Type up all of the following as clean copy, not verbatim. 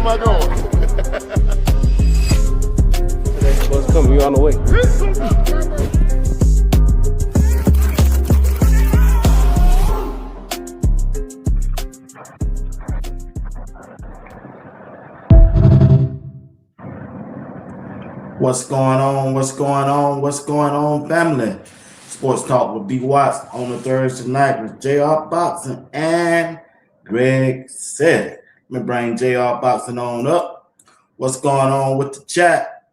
am I going? What's coming? You on the way? What's going on? What's going on? What's going on, family? Sports Talk with B. Watts on the Thursday night with JR Boxing and Greg Said. Let me bring JR Boxing on up. What's going on with the chat?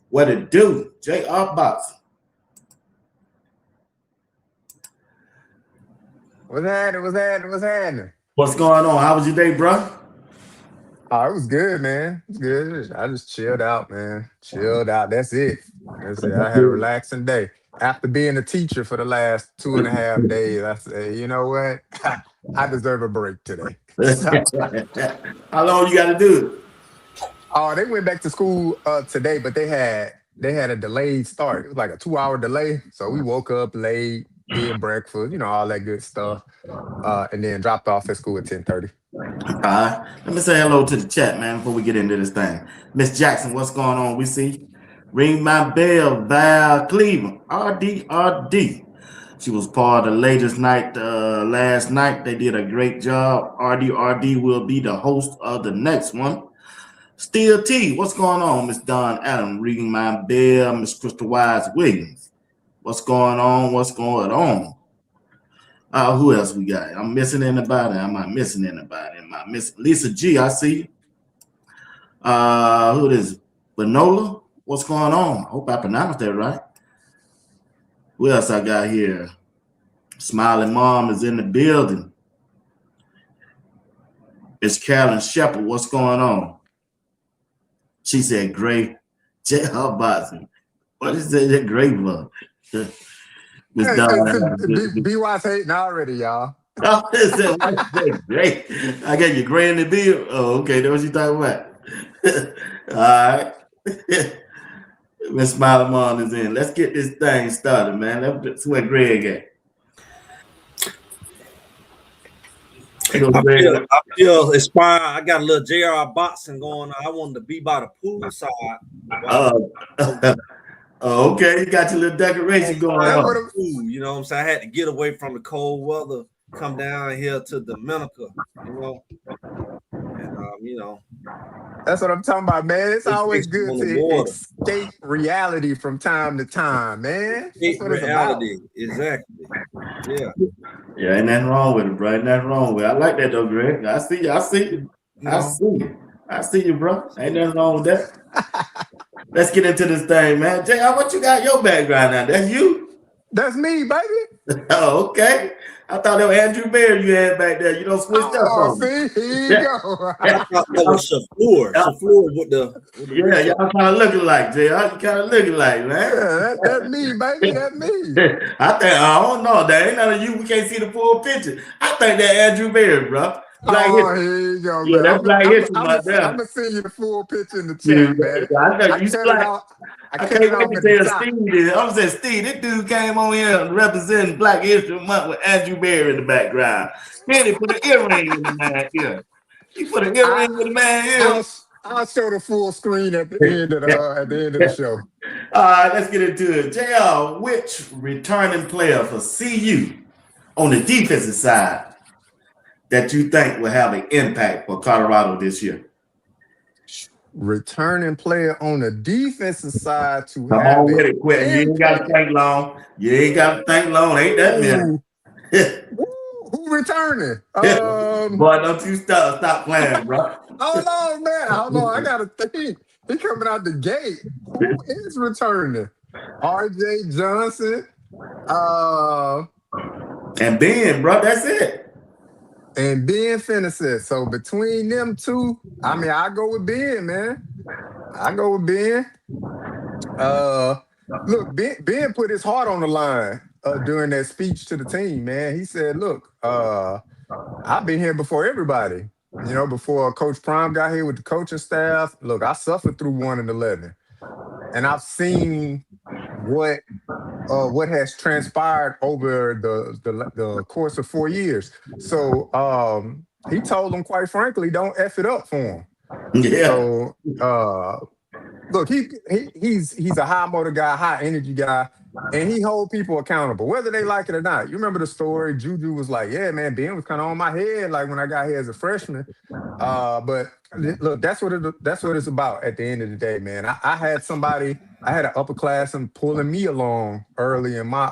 What it do? JR Boxing. What's happening? What's going on? How was your day, bro? Oh, it was good, man. It was good. I just chilled out, man. Chilled out. That's it. I had a relaxing day. After being a teacher for the last 2.5 days, I said, you know what? I deserve a break today. How long you got to do it? Oh, they went back to school today, but they had a delayed start. It was like a 2-hour delay. So we woke up late, did breakfast, all that good stuff, and then dropped off at school at 10:30. Let me say hello to the chat, man, before we get into this thing. Miss Jackson, what's going on? We see Ring My Bell, Val Cleveland, RD. She was part of the latest night last night. They did a great job. RD will be the host of the next one. Steel T, what's going on? Miss Don Adam, Ring My Bell, Miss Crystal Wise Williams. What's going on? What's going on? Who else we got? I'm missing anybody. Am I missing anybody? Am I missing Lisa G? I see you. Who is Benola? What's going on? I hope I pronounced that right. Who else I got here? Smiling Mom is in the building. It's Carolyn Shepherd. What's going on? She said, "Great, J.R. Boxing." What is that? Great one. B. Watts hating already, y'all. Great. I got your gray in the bill. Oh, okay. That's what you talking about. All right. Miss Smiling Mom is in. Let's get this thing started, man. That's where Greg at. I feel inspired. I got a little JR Boxing going on. I wanted to be by the pool side. Okay, you got your little decoration going on. You know what I'm saying? I had to get away from the cold weather, come down here to Dominica, and That's what I'm talking about, man. It's always good to escape reality from time to time, man. Escape reality, exactly. Yeah. Yeah, ain't nothing wrong with it, bro. Ain't nothing wrong with it. I like that though, Greg. I see you. I see you, bro. Ain't nothing wrong with that. Let's get into this thing, man. JR, what you got your background now? That's you? That's me, baby. Oh, okay. I thought that was Andrew Bear you had back there. You don't switch up on me. See, here you go. That was Shafur. Shafur with the y'all kind of looking like, JR. You kind of looking like, man. Yeah, that's me, baby. That's me. I don't know. That ain't none of you. We can't see the full picture. I think that Andrew Bear, bro. Here you go, man. That's Black History I'm right there. going to send you the full picture in the chat, man. I know you I can't wait to tell Steve this. I'm saying, Steve, this dude came on here representing Black History Month with Andrew Bear in the background. Then he put an earring in the man here. He put an earring in the man here. I'll show the full screen at the end of the show. All right, let's get into it. JR, which returning player for CU on the defensive side that you think will have an impact for Colorado this year? Returning player on the defensive side to come on with it, quick. You ain't got to think long. Ain't that many. Who returning? Boy, don't you stop playing, bro. Hold on, man. Hold on. I gotta think. He coming out the gate. Who is returning? RJ Johnson. And Ben, bro. That's it. And Ben Finneset. So between them two, I go with Ben, man. I go with Ben. Look, Ben put his heart on the line during that speech to the team, man. He said, look, I've been here before everybody. Before Coach Prime got here with the coaching staff. Look, I suffered through 1-11. And I've seen what has transpired over the course of 4 years. So he told them, quite frankly, don't F it up for him. Yeah. So look, he's a high motor guy, high energy guy, and he hold people accountable, whether they like it or not. You remember the story? Juju was like, "Yeah, man, Ben was kind of on my head like when I got here as a freshman." But look, that's what it's about at the end of the day, man. I had somebody, I had an upperclassman pulling me along early in my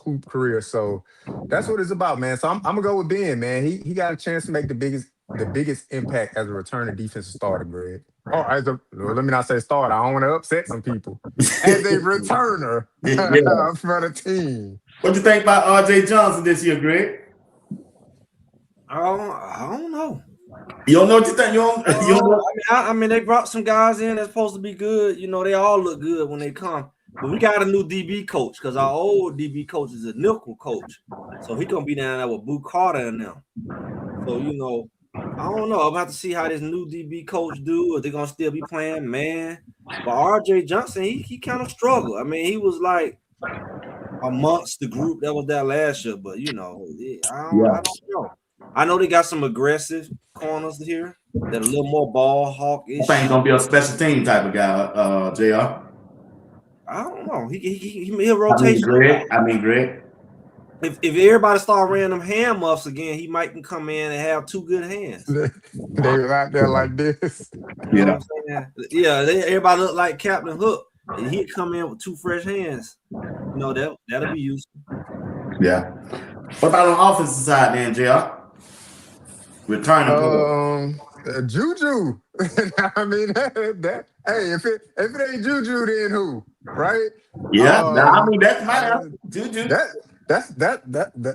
hoop career, so that's what it's about, man. So I'm gonna go with Ben, man. He got a chance to make the biggest impact as a returning defensive starter, Greg. Oh, well, let me not say starter. I don't want to upset some people. As a returner Yeah. for the team. What you think about R.J. Johnson this year, Greg? I don't know. You don't know what you think? You don't know? I mean, they brought some guys in that's supposed to be good. You know, they all look good when they come. But we got a new DB coach because our old DB coach is a nickel coach. So he gonna be down there with Boo Carter and them. So, you know, I don't know. I'm about to see how this new DB coach do. If they're gonna still be playing man. But RJ Johnson, he kind of struggled. I mean, he was like amongst the group that was there last year, but you know, I don't know. I know they got some aggressive corners here that are a little more ball hawkish. I think he's gonna be a special team type of guy, JR. I don't know. He'll rotation. I mean, Greg. If everybody start running them hand muffs again, he might can come in and have two good hands. They was out there like this. You know what I'm saying? Yeah, everybody look like Captain Hook, and he'd come in with two fresh hands. You know, that'll be useful. Yeah. What about on the offensive side then, JR? Returning Juju. I mean that hey, if it ain't Juju, then who? Right? Yeah, I mean that's my Juju. That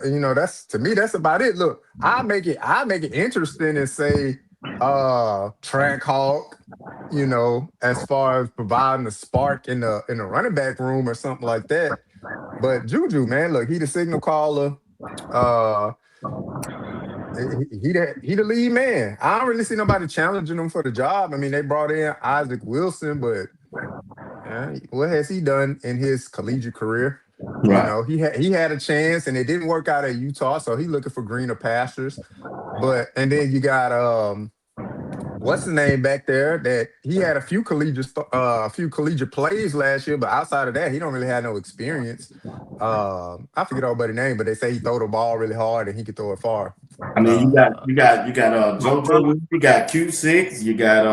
you know, that's to me, that's about it. Look, I make it interesting and say track hawk, you know, as far as providing a spark in the running back room or something like that. But Juju, man, look, he the signal caller. He the lead man. I don't really see nobody challenging him for the job. I mean, they brought in Isaac Wilson, but what has he done in his collegiate career? Right. You know, he had a chance, and it didn't work out at Utah, so he's looking for greener pastures. And then you got what's the name back there? That he had a few collegiate plays last year, but outside of that, he don't really have no experience. I forget everybody's name, but they say he throw the ball really hard and he can throw it far. I mean, you got JoJo, you got Q6, you got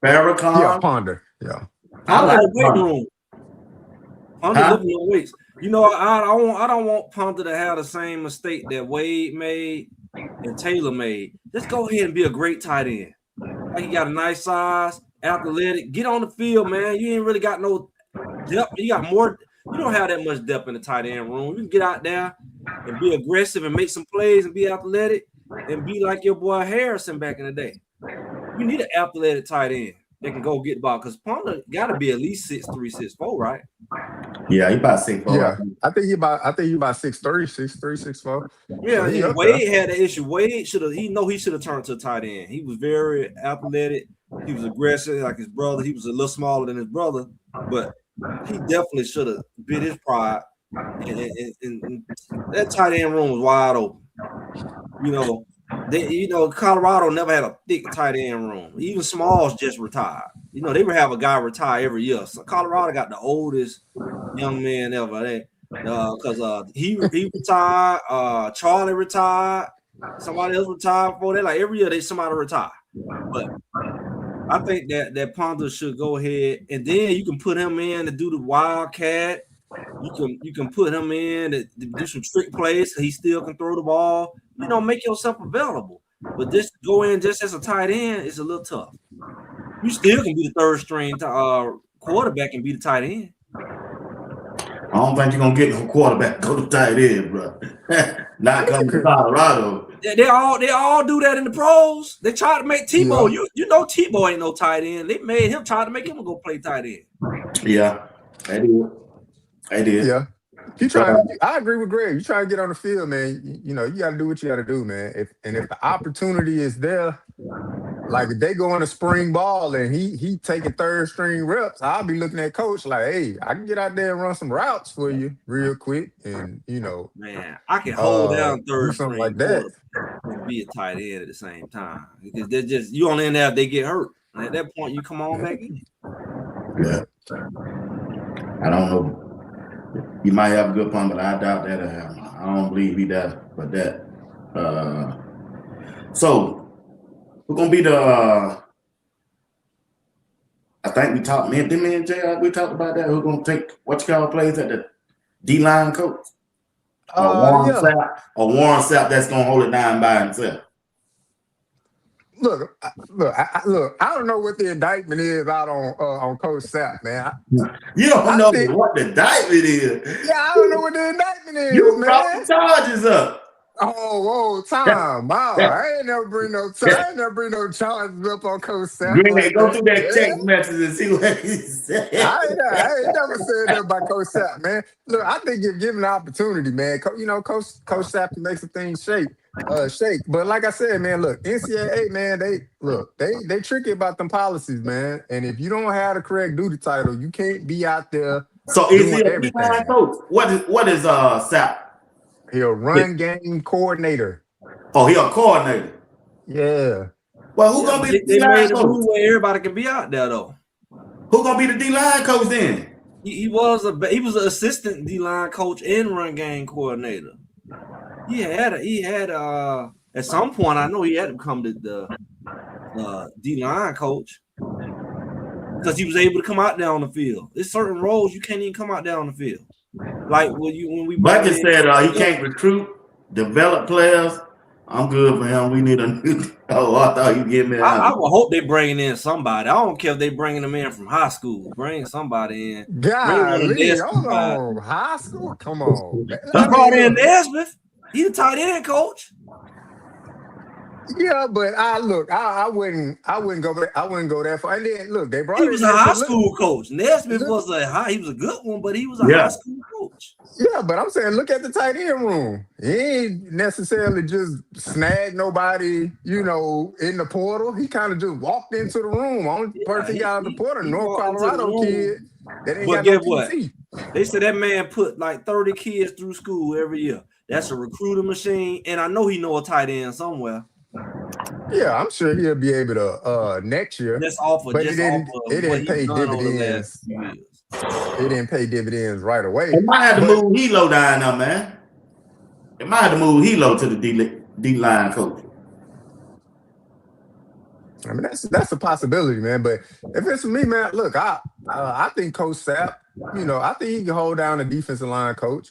Farrakhan. Yeah, Ponder. Yeah. I like the weight room. Ponder looking at weights. You know, I don't want Ponder to have the same mistake that Wade made and Taylor made. Just go ahead and be a great tight end. Like, you got a nice size, athletic. Get on the field, man. You ain't really got no depth. You got more. You don't have that much depth in the tight end room. You can get out there and be aggressive and make some plays and be athletic and be like your boy Harrison back in the day. You need an athletic tight end that can go get the ball because Ponder got to be at least 6'3", 6'4", right? Yeah, he about 6'4". Yeah, I think he about 6'3", 6'4". Yeah, so Wade had an issue. Wade should have turned to a tight end. He was very athletic. He was aggressive like his brother. He was a little smaller than his brother, but he definitely should have bit his pride. And that tight end room was wide open. You know, Colorado never had a thick tight end room. Even Smalls just retired. You know, they would have a guy retire every year. So Colorado got the oldest young man ever. Because he retired, Charlie retired, somebody else retired before that. Like every year, somebody retire. But I think that Ponder should go ahead, and then you can put him in to do the wildcat. You can put him in to do some trick plays. So he still can throw the ball. You know, make yourself available. But just go in just as a tight end is a little tough. You still can be the third string quarterback and be the tight end. I don't think you're gonna get no quarterback go to tight end, bro. Not coming to Colorado. They all do that in the pros. They try to make Tebow. Yeah. You know Tebow ain't no tight end. They made him try to make him go play tight end. Yeah, I did. Yeah. I agree with Greg. You try to get on the field, man. You know, you got to do what you got to do, man. If the opportunity is there, like if they go on a spring ball and he taking third string reps, I'll be looking at coach like, hey, I can get out there and run some routes for you real quick, and you know, man, I can hold down third string like that and be a tight end at the same time because they're just you only in there if they get hurt. And at that point, you come on back in. Yeah. I don't know. He might have a good point, but I doubt that'll happen. I don't believe he does. But that. So we're gonna be the. I think we talked. Me and Jay, we talked about that. We're gonna take what you call plays at the D-line coach. Or Warren Sapp that's gonna hold it down by himself. Look. I don't know what the indictment is out on Coach Sapp, man. You don't know what the indictment is. Yeah, I don't know what the indictment is, you man. brought the charges up. Oh, time. Wow. I ain't never bring no charges up on Coach Sapp. Greg, go through that text message and see what he said. I ain't never said that about Coach Sapp, man. Look, I think if given the opportunity, man, Coach Sapp can make some things shake. But like I said, man, look, NCAA, man, they tricky about them policies, man. And if you don't have the correct duty title, you can't be out there. So is he a D-line coach? What is Sapp? He a run game coordinator. Oh, he a coordinator. Yeah. Well, who gonna be the D-line coach? Where everybody can be out there though. Who gonna be the D-line coach then? He was an assistant D-line coach and run game coordinator. He had at some point I know he had to become the D-line coach because he was able to come out there on the field. There's certain roles you can't even come out there on the field. Like when we Bucket said he can't recruit, develop players. I'm good for him. We need a new. Oh, I thought you give me. I would hope they bringing in somebody. I don't care if they bringing them in from high school. Bring somebody in. Golly, hold on, high school. Come on. He brought in Nesmith. He the tight end coach. Yeah, but I wouldn't go there. I wouldn't go that far. And then look, they brought. He was a high school coach. Nesmith was he was a good one, but he was a high school coach. Yeah, but I'm saying, look at the tight end room. He ain't necessarily just snagged nobody, in the portal. He kind of just walked into the room. Only person got out of the portal, North Colorado kid. That ain't got no PT. They said that man put like 30 kids through school every year. That's a recruiting machine, and I know he know a tight end somewhere. Yeah, I'm sure he'll be able to next year. That's awful. But it didn't pay dividends. It didn't pay dividends right away. It might have to move Hilo down now, man. It might have to move Hilo to the D-line coach. I mean, that's a possibility, man. But if it's for me, man, look, I think Coach Sapp, I think he can hold down a defensive line coach.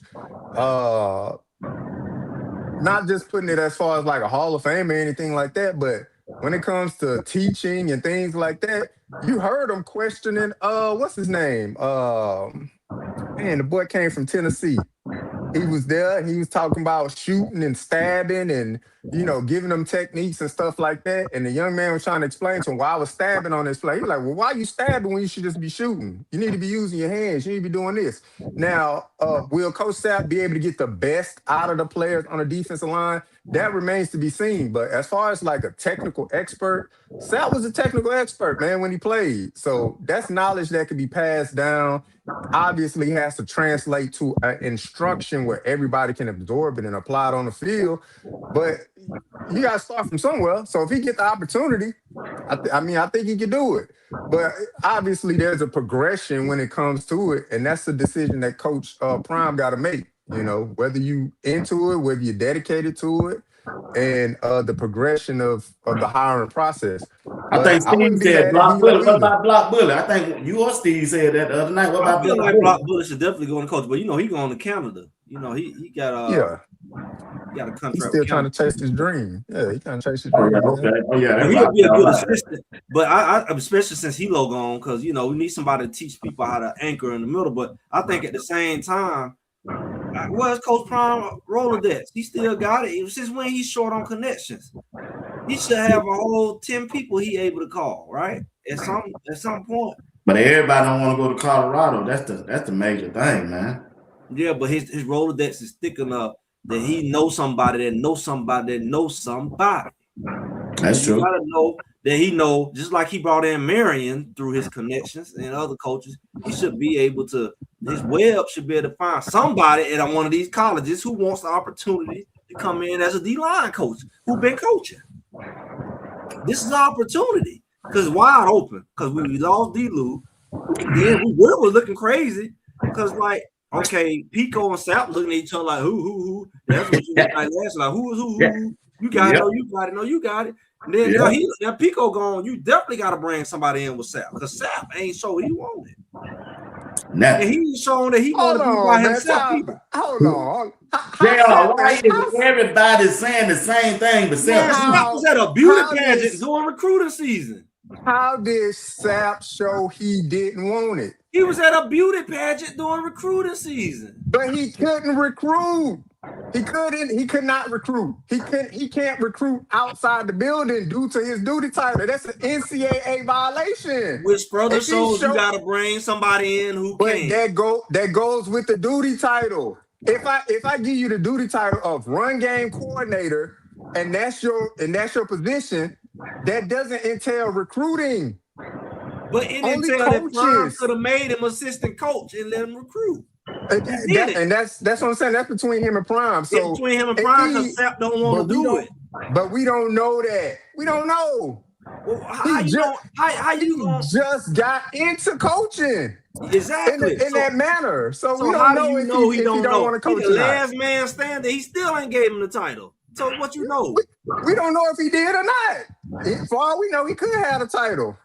Not just putting it as far as like a Hall of Fame or anything like that, but when it comes to teaching and things like that, you heard him questioning, what's his name? The boy came from Tennessee. He was there. He was talking about shooting and stabbing and, giving them techniques and stuff like that. And the young man was trying to explain to him why I was stabbing on this play. He was like, well, why are you stabbing when you should just be shooting? You need to be using your hands. You need to be doing this. Now, will Coach Sapp be able to get the best out of the players on the defensive line? That remains to be seen. But as far as like a technical expert, Sapp was a technical expert, man, when he played. So that's knowledge that could be passed down. Obviously has to translate to an instruction where everybody can absorb it and apply it on the field. But you got to start from somewhere. So if he get the opportunity, I think he can do it. But obviously there's a progression when it comes to it. And that's the decision that Coach Prime got to make, whether you into it, whether you're dedicated to it, and the progression of the hiring process. I think Steve said Block Bullet. What about Block Bullet? I think you or Steve said that the other night. What about Block Bullet should definitely go on the coach, but he going to Canada. He got he got a contract. He's still trying to chase his dream. Yeah, he trying to chase his dream. He'll be a good assistant. But I especially since Hilo gone, because we need somebody to teach people how to anchor in the middle. But I think at the same time, where's Coach Prime Rolodex? He still got it. Since when he's short on connections? He should have a whole 10 people he able to call, right? At some point. But everybody don't want to go to Colorado. That's the major thing, man. Yeah, but his Rolodex is thick enough that he knows somebody that knows somebody that knows somebody. That's true. You gotta know that he know, just like he brought in Marion through his connections and other coaches, he should be able to, his web should be able to find somebody at one of these colleges who wants the opportunity to come in as a D-line coach who been coaching. This is an opportunity. because wide open. Because we lost D-Lou. Then we was looking crazy. Because like, okay, Pico and Sap looking at each other like who. That's what you like last. Like who. You got it, no, you got it. And then now Pico gone. You definitely got to bring somebody in with Sap because Sap ain't sure he wanted. And he ain't showing that he wanted to be by himself either. Hold on. Everybody's saying the same thing, but Sap was at a beauty pageant during recruiting season. How did Sap show he didn't want it? He was at a beauty pageant during recruiting season. But he couldn't recruit. He could not recruit. He can't recruit outside the building due to his duty title. That's an NCAA violation. Which further shows you gotta bring somebody in who can. That goes with the duty title. If I give you the duty title of run game coordinator and that's your position, that doesn't entail recruiting. But it entails that Prime could have made him assistant coach and let him recruit. And that's what I'm saying. That's between him and Prime. So it's between him and Prime because Sap don't want to do it. But we don't know that. We don't know. Well, how you just got into coaching. Exactly. In that manner. So we don't know if he don't want to coach. He the last man standing. He still ain't gave him the title. So what you know? We don't know if he did or not. For all we know, he could have a title.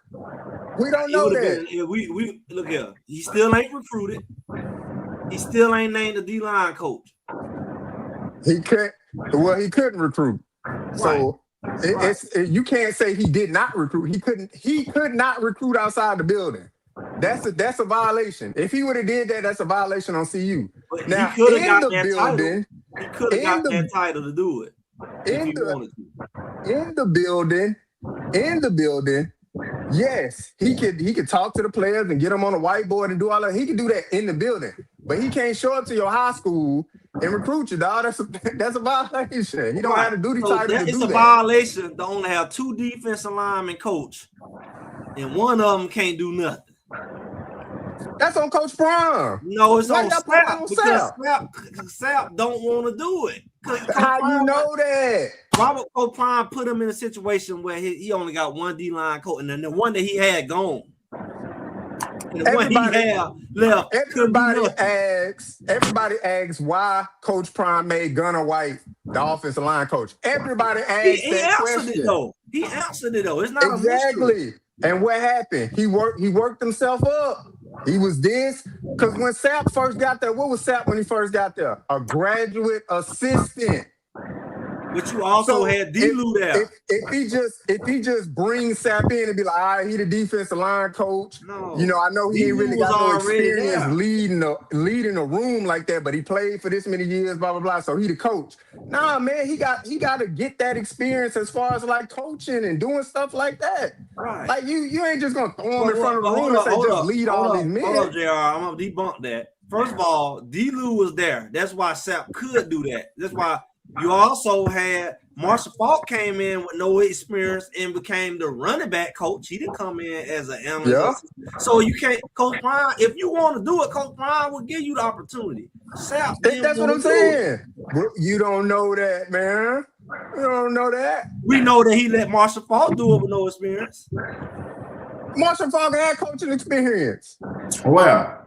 We don't know that. We look here. He still ain't recruited. He still ain't named the D-line coach. He couldn't recruit. So you can't say he did not recruit. He could not recruit outside the building. That's a violation. If he would have did that, that's a violation on CU. But now he could have got that title. He could have got that title to do it. In the building, yes, he could talk to the players and get them on a whiteboard and do all that. He can do that in the building, but he can't show up to your high school and recruit you, dog. That's a violation. He don't have the duty title to do that. It's a violation to only have 2 defensive linemen coach, and one of them can't do nothing. That's on Coach Prime. No, it's on Sap because Sap don't want to do it. How you know that? Robert Coach Prime put him in a situation where he only got one D-line coach, and then the one that he had gone. And the one he had left. Everybody asks why Coach Prime made Gunnar White the offensive line coach. Everybody asks that question. He answered it though. It's not exactly. A mystery. And what happened? He worked himself up. He was this because when Sap first got there, what was Sap when he first got there? A graduate assistant. But you also had D-Lou there. If he just brings Sap in and be like, all right, he the defensive line coach. No, I know he ain't really got no experience leading a room like that, but he played for this many years, blah blah blah. So he the coach. Nah, man, he got to get that experience as far as like coaching and doing stuff like that. Right. Like you ain't just gonna throw him in front of the room and say just lead all these men. Hold up, JR. I'm gonna debunk that. First of all, D-Lou was there. That's why Sap could do that. That's why. You also had Marshall Falk came in with no experience and became the running back coach. He didn't come in as an analyst. Yeah. So you can't, Coach Prime, if you want to do it, Coach Prime will give you the opportunity. That's what I'm saying. You don't know that, man. You don't know that. We know that he let Marshall Falk do it with no experience. Marshall Falk had coaching experience. Well,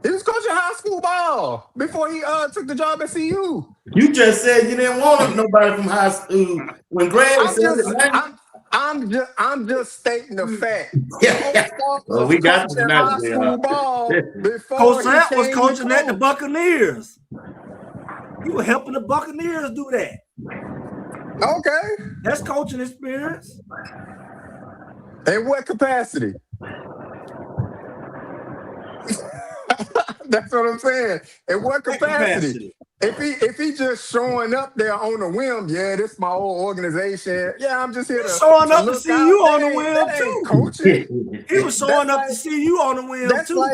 he was coaching high school ball before he took the job at CU. You just said you didn't want nobody from high school. When Greg I'm just stating the fact. Well, we got to high school ball before Coach Sap was coaching at the Buccaneers. He was helping the Buccaneers do that. Okay. That's coaching experience. In what capacity? That's what I'm saying. In what capacity? If he just showing up there on a whim, yeah, this is my old organization. Yeah, I'm just here to showing up to see you on the whim too. Coaching. He was showing up to see you on the whim too.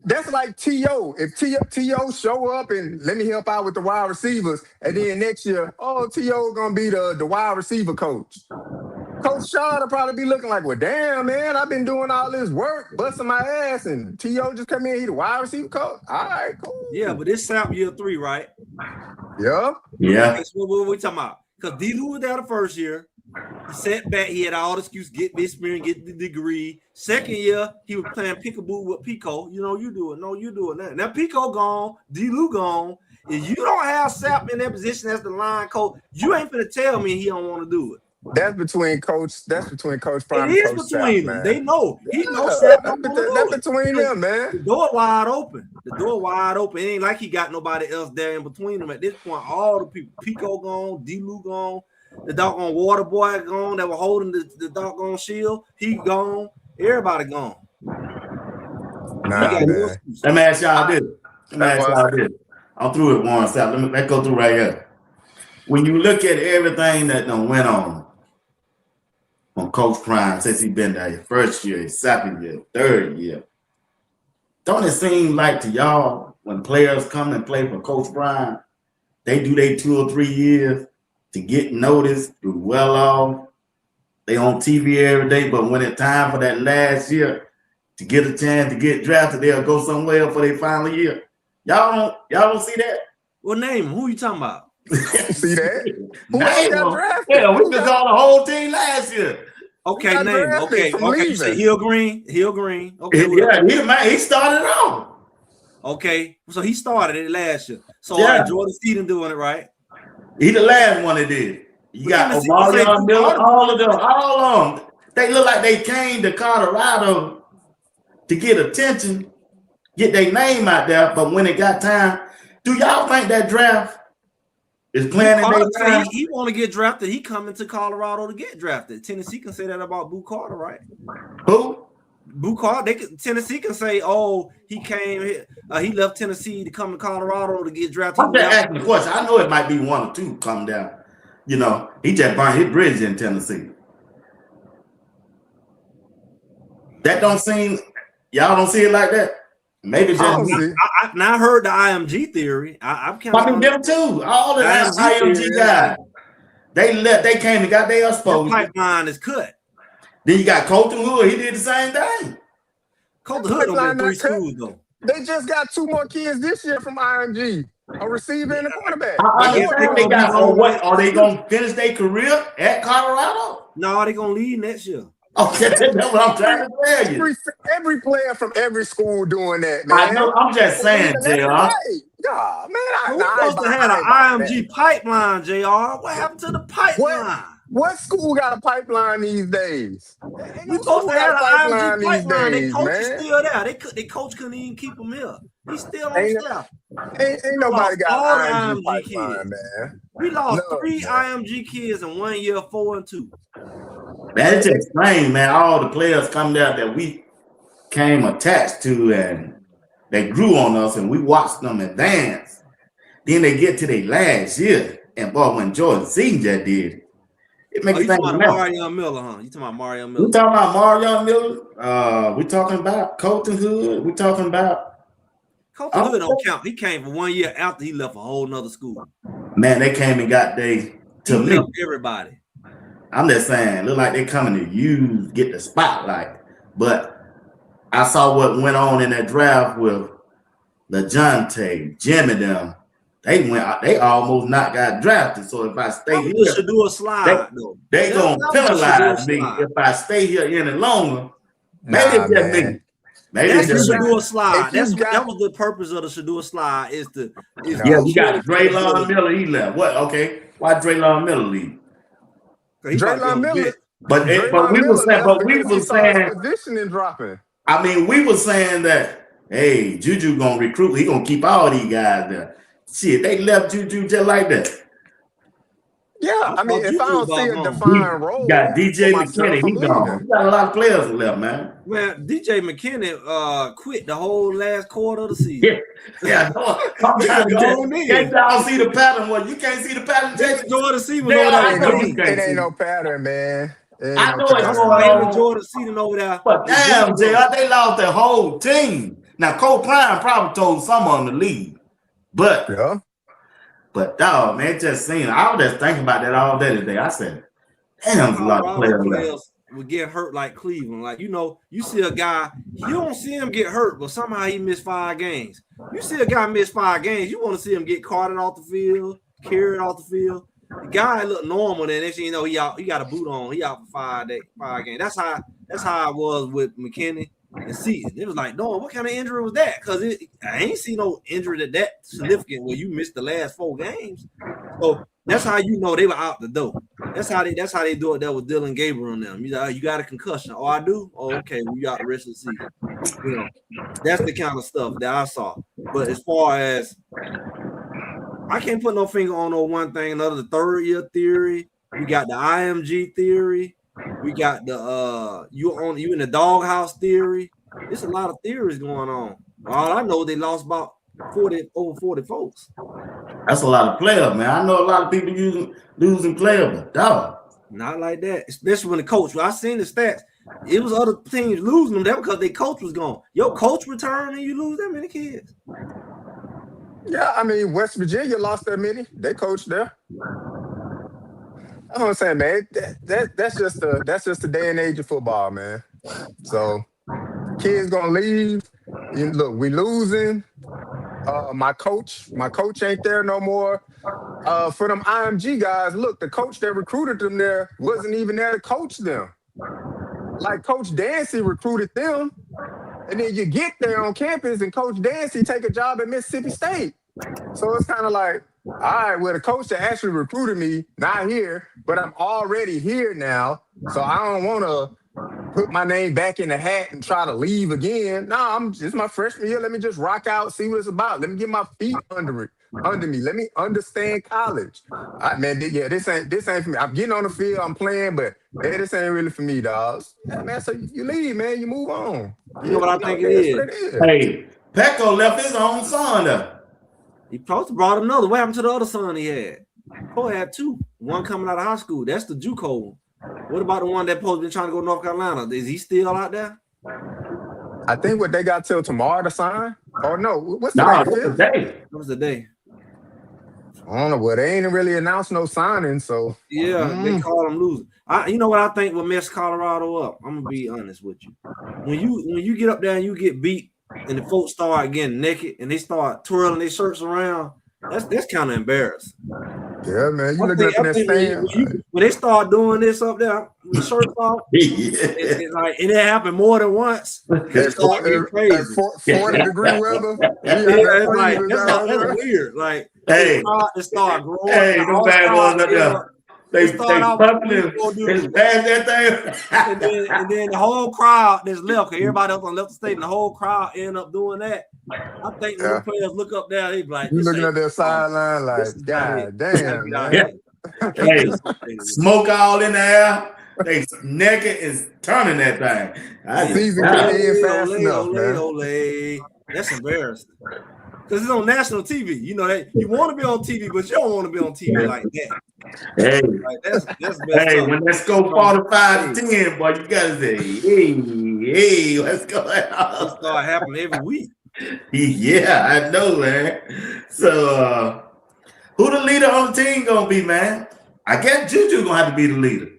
That's like T.O. If T.O. show up and let me help out with the wide receivers, and then next year, T.O. gonna be the wide receiver coach. Coach Shaw will probably be looking like, well, damn, man, I've been doing all this work, busting my ass, and T.O. just come in, he the wide receiver coach. All right, cool. Yeah, but it's Sap year 3, right? Yeah. Yeah. That's what we talking about. Because D-Lou was there the first year. He sat back. He had all the excuses, get this experience, get the degree. Second year, he was playing peekaboo with Pico. You know, you do it. No, you do it now. Now Pico gone, D-Lou gone. If you don't have Sapp in that position as the line coach, you ain't finna tell me he don't want to do it. That's between Coach Prime It is and Coach between Sapp, them. man. They know. He Yeah, knows Sapp don't that's, want to do that's it. between them, man. The door wide open. The door wide open. It ain't like he got nobody else there in between them. At this point, all the people, Pico gone, D-Lou gone, the doggone water boy gone that were holding the doggone shield. He gone. Everybody gone. Nah, man. Let me ask y'all this. I'm through it, Warren Sapp. Let's go through right here. When you look at everything that done went on Coach Prime since he been there, his first year, his second year, third year, don't it seem like to y'all when players come and play for Coach Prime, they do their 2 or 3 years to get noticed, do well off. They on TV every day, but when it's time for that last year to get a chance to get drafted, they'll go somewhere for their final year. Y'all don't see that? Well, name him. Who you talking about? See that? Who Name got him. drafted? Yeah, we just saw the whole team last year. Okay, got name him. drafted from Okay. You say leaving. Hill Green. Okay, Yeah, he started off. okay. So he started it last year. So Yeah. Jordan Seaton doing it right. He the last one that did. You got Tennessee Omarion Miller, Carter. all of them. They look like they came to Colorado to get attention, get their name out there. But when it got time, do y'all think that draft is playing in their time? He want to get drafted. He coming to Colorado to get drafted. Tennessee can say that about Boo Carter, right? Who? Boo Carter. Tennessee can say, "Oh, he came here. He left Tennessee to come to Colorado to get drafted." I'm just asking the question. I know it might be 1 or 2 come down. You know, he just burned his bridge in Tennessee. That don't seem, y'all don't see it like that. Maybe just me. I heard the IMG theory. I'm kind of. I mean, them too. All the IMG guys. They came and got their exposure. Pipeline is cut. Then you got Colton Hood. He did the same thing. Colton Hood don't been 3 schools though. They just got 2 more kids this year from IMG, a receiver and a quarterback. They got on what? Are they gonna finish their career at Colorado? No, they're gonna leave next year. Okay, that's what I'm trying to tell you. Every player from every school doing that, man. I know. I'm just saying, JR. Yeah, man. We're supposed to have an IMG pipeline, JR. What happened to the pipeline? What school got a pipeline these days? We supposed to have an IMG pipeline. Days, Their coach man. is still there. Their coach couldn't even keep him here. He's still on staff. Ain't nobody got all an IMG IMG pipeline, kids. man. We lost 3 IMG kids in 1 year, 4 and 2. Man, it's just strange, man. All the players come there that we came attached to, and they grew on us, and we watched them advance. Then they get to their last year, and boy, when Jordan Senior did, it makes you things talking about Mario Miller, huh? You talking about Mario Miller? We talking about Mario Miller. We talking about Colton Hood. We talking about Colton Hood don't count. He came for 1 year after he left a whole nother school. Man, they came and got everybody. I'm just saying, look like they coming to get the spotlight. But I saw what went on in that draft with LeJohntay, Jimmy, them. They almost not got drafted. So if I stay here, should do a slide. They gonna penalize me if I stay here any longer. Maybe it's just me. Maybe that's it's should do a slide. That was the purpose of the should do a slide. We got Draylon Miller. He left. What? Okay, why Draylon Miller leave? Draylon Miller. But we were saying positioning dropping. I mean, we were saying that, hey, Juju gonna recruit. He gonna keep all these guys there. Shit, they left Juju just like that. Yeah, I mean, if I don't see a defined role, you got DJ McKinney. He gone. You got a lot of players left, man. Man, DJ McKinney quit the whole last quarter of the season. Yeah. I'm trying to can't y'all see the pattern? Well, you can't see the pattern. Jordan Seaton over there. It ain't no pattern, man. I know it's going on. Jordan Seaton over there. But damn, JR, they lost their whole team. Now, Cole Prime probably told some of them to leave. But dog, man, just seeing. I was just thinking about that all day today. I said, damn, there's a lot of players would get hurt like Cleveland. Like, you see a guy, you don't see him get hurt, but somehow he missed 5 games. You see a guy miss 5 games, you want to see him get carted off the field, carried off the field. The guy looked normal, then next thing you know, he out. He got a boot on. He out for 5 games. That's how I was with McKinney and Seaton. It was like, no, what kind of injury was that? Because I ain't seen no injury that significant where you missed the last 4 games. So that's how you know they were out the door. That's how they do it there with Dylan Gabriel and them. You got a concussion. Oh, I do? Oh, okay. Well, you out the rest of the season. You know, that's the kind of stuff that I saw. But as far as I can't put no finger on no one thing, another the third year theory. We got the IMG theory. We got the you in the doghouse theory. There's a lot of theories going on. All I know, they lost about over 40 folks. That's a lot of players, man. I know a lot of people losing players, but dog. Not like that, especially when the coach. Well, I seen the stats. It was other teams losing them. That because their coach was gone. Your coach returned and you lose that many kids. Yeah, I mean, West Virginia lost that many. They coached there. That's what I'm saying, man. That's just the day and age of football, man. So kids gonna leave. Look, we losing. My coach ain't there no more. For them IMG guys, look, the coach that recruited them there wasn't even there to coach them. Like Coach Dancy recruited them, and then you get there on campus and Coach Dancy take a job at Mississippi State. So it's kind of like, all right, well, the coach that actually recruited me, not here, but I'm already here now. So I don't want to put my name back in the hat and try to leave again. No, it's my freshman year. Let me just rock out, see what it's about. Let me get my feet under me. Let me understand college. Man, this ain't for me. I'm getting on the field, I'm playing, but this ain't really for me, dogs. Yeah, man, so you leave, man, you move on. You know what I think it is? Hey, Pecco left his own son up. He supposed to brought another. What happened to the other son he had? Poe had 2. One coming out of high school. That's the JUCO. What about the one that supposed to be trying to go to North Carolina? Is he still out there? I think what they got till tomorrow to sign. Oh no, what's the day? What was the day? I don't know. Well, they ain't really announced no signing, so yeah, they call him losing. You know what I think will mess Colorado up? I'm gonna be honest with you. When you get up there and you get beat, and the folks start getting naked and they start twirling their shirts around, that's kind of embarrassing. Yeah, man. You looking at that stand. When they start doing this up there, with shirts off, it's like, and it happened more than once. It's crazy. 40-degree weather. It's like, that's weird. Like, hey, it start growing. Hey, the bad boys up there. They pumping him. It's bad that thing. and then the whole crowd that's left, because everybody else on left the state, and the whole crowd end up doing that. I think when the players look up there, they be like, you looking at their sideline like, God damn, man. Hey, smoke all in the air. They naked is turning that thing. Season can't end fast enough, man. That's embarrassing. Because it's on national TV. You know that you want to be on TV, but you don't want to be on TV like that. Hey, like, that's hey, when let's go 45 to 10, boy, you gotta say, hey, let's go. It start happening every week. Yeah, I know, man. So who the leader on the team gonna be, man? I guess Juju gonna have to be the leader.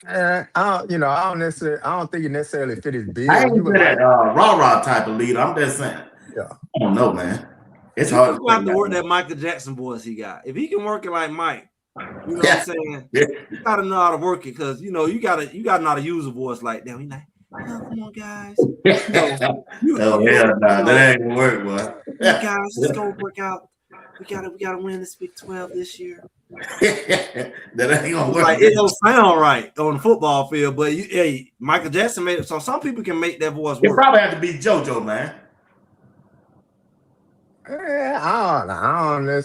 I don't think it necessarily fit his bill. I ain't that rah-rah type of leader. I'm just saying. Yeah. I don't know, man. It's hard to have to work that Michael Jackson voice he got. If he can work it like Mike, you know what I'm saying? You gotta know how to work it, because you gotta know how to use a voice like that. We like, oh, come on, guys. That ain't gonna work, boy. Guys, let's go work out. We gotta win this Big 12 this year. That ain't gonna work. Like, it don't sound right on the football field, but Michael Jackson made it. So some people can make that voice work. It probably have to be JoJo, man. I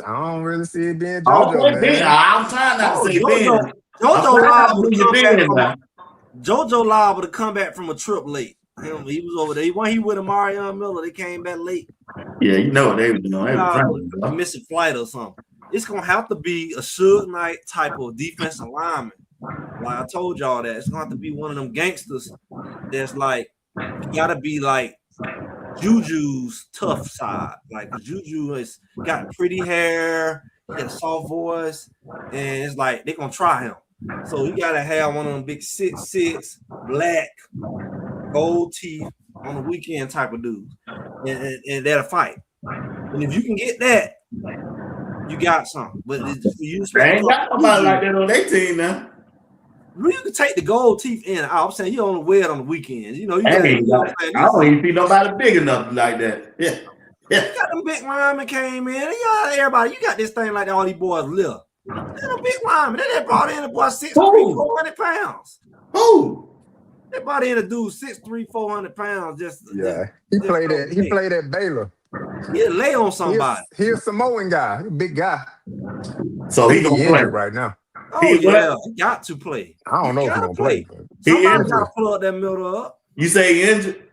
don't really see it being JoJo, man. I'm trying not to say Ben. JoJo liable to come back from a trip late. He was over there. He with Amarion Miller. They came back late. Yeah, you know what they were doing. They were missing flight or something. It's gonna have to be a Suge Knight type of defensive lineman. Like I told y'all that it's gonna have to be one of them gangsters that's like, you gotta be like Juju's tough side. Like Juju has got pretty hair, he got a soft voice, and it's like they're gonna try him. So you gotta have one of them big 6'6", black, gold teeth on the weekend type of dudes, and that'll fight. And if you can get that, you got something. But you They ain't got nobody like that on their team now. You can take the gold teeth in. I'm saying you only wear it on the weekends. You know, you got. I don't even see nobody big enough like that. Yeah. You got them big linemen came in. You got everybody. You got this thing like all these boys live. They're the big linemen. They brought in a boy 6'3", 400 pounds. Who? They brought in a dude 6'3", 400 pounds. He played at Baylor. He'll lay on somebody. He a Samoan guy, a big guy. So he gonna play right now. Oh yeah, he got to play. I don't know if he's gonna play. Somebody got to pull up that middle up. You say he injured?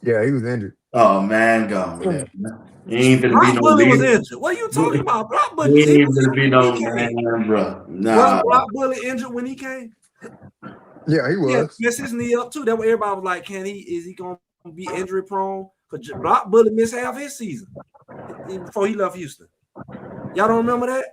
Yeah, he was injured. Oh man, gone with that. He ain't gonna be no Bully was injured. What are you talking about? Block Bully he ain't gonna be no man, bro. Nah. Was Block Bully injured when he came? Yeah, he was. He messed his knee up too. That way everybody was like, is he gonna be injury prone? Because Block Bully missed half his season before he left Houston. Y'all don't remember that?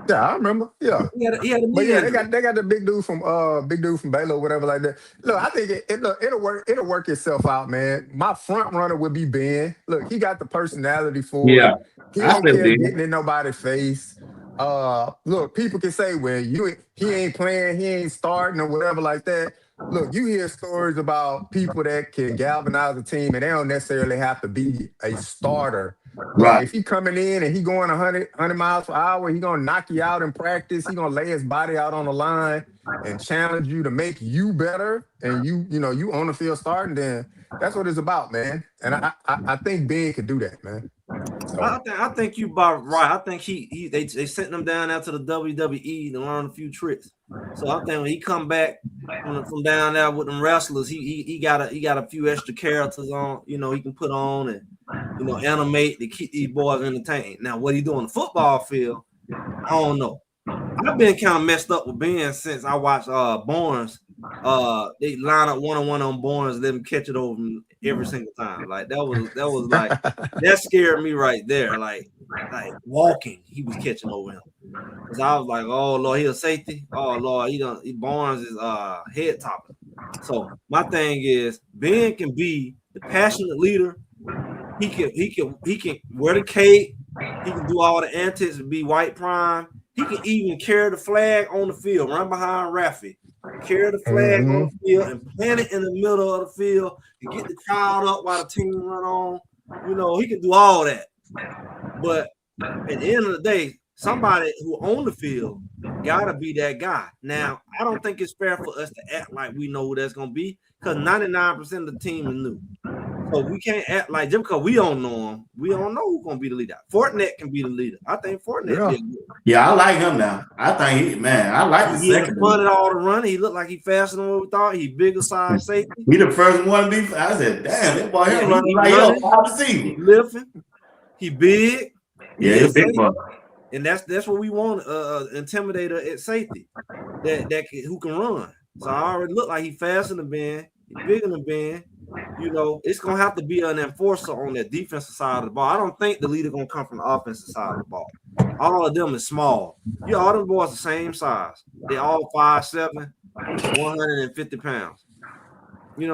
Yeah, I remember. Yeah, he had a but yeah, they got the big dude from Baylor or whatever like that. Look, I think it'll work itself out, man. My front runner would be Ben. Look, he got the personality for it. He don't care getting in nobody's face. Look, people can say, well, he ain't playing, he ain't starting or whatever like that. Look, you hear stories about people that can galvanize a team, and they don't necessarily have to be a starter. Right. If he coming in and he going 100 miles per hour, he gonna knock you out in practice. He gonna lay his body out on the line and challenge you to make you better. And you on the field starting, then that's what it's about, man. And I think Ben could do that, man. So. I think you about right. I think they sent him down there to the WWE to learn a few tricks. So I think when he come back from down there with them wrestlers, he got a few extra characters on. He can put on and animate to keep these boys entertained. Now what he do on the football field, I don't know. I've been kind of messed up with Ben since I watched Barnes. They line up one-on-one on Barnes, let him catch it over him every single time. Like that was like that scared me right there. Like walking, he was catching over him. Cause I was like, oh Lord, he a safety. Oh Lord, Barnes is head topper. So my thing is Ben can be the passionate leader. He can wear the cape. He can do all the antics and be white prime. He can even carry the flag on the field, run behind Raffy, carry the flag on the field and plant it in the middle of the field and get the crowd up while the team run on. He can do all that. But at the end of the day, somebody who on the field gotta be that guy. Now, I don't think it's fair for us to act like we know who that's gonna be because 99% of the team is new. So we can't act like just because we don't know him, we don't know who's gonna be the leader. Fortnite can be the leader. I think Fortnite. Yeah, I like him now. I think I like the second. He running all the running. He looked like he faster than what we thought. He bigger size safety. He the first one to be. I said, damn, that boy here running like he lifting. He big. Yeah, he's big boy. And that's what we want. Intimidator at safety who can run. So I already look like he faster than Ben. He bigger than Ben. It's gonna have to be an enforcer on that defensive side of the ball. I don't think the leader gonna come from the offensive side of the ball. All of them is small. All them boys the same size. They all 5'7", 150 pounds. They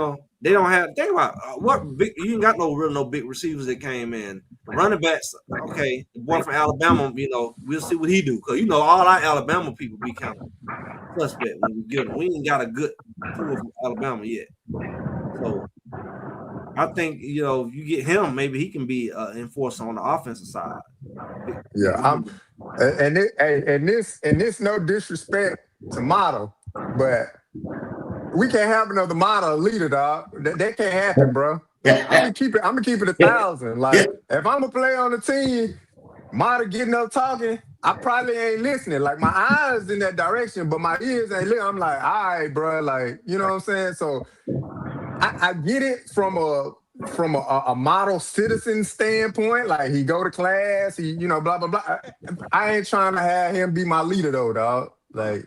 don't have. Think about what big. You ain't got no big receivers that came in. Running backs, okay. The boy from Alabama, we'll see what he do because all our Alabama people be kind of suspect when we get them. We ain't got a good pool from Alabama yet. So I think you get him, maybe he can be an enforcer on the offensive side. Yeah, and this no disrespect to Motto, but we can't have another Motto leader, dog. That can't happen, bro. I'm gonna keep it 1,000. Like if I'm a player on the team, Motto getting up talking, I probably ain't listening. Like my eyes in that direction, but my ears ain't listening. I'm like, all right, bro. Like what I'm saying. So I get it from a model citizen standpoint. Like he go to class, he blah blah blah. I ain't trying to have him be my leader though, dog. Like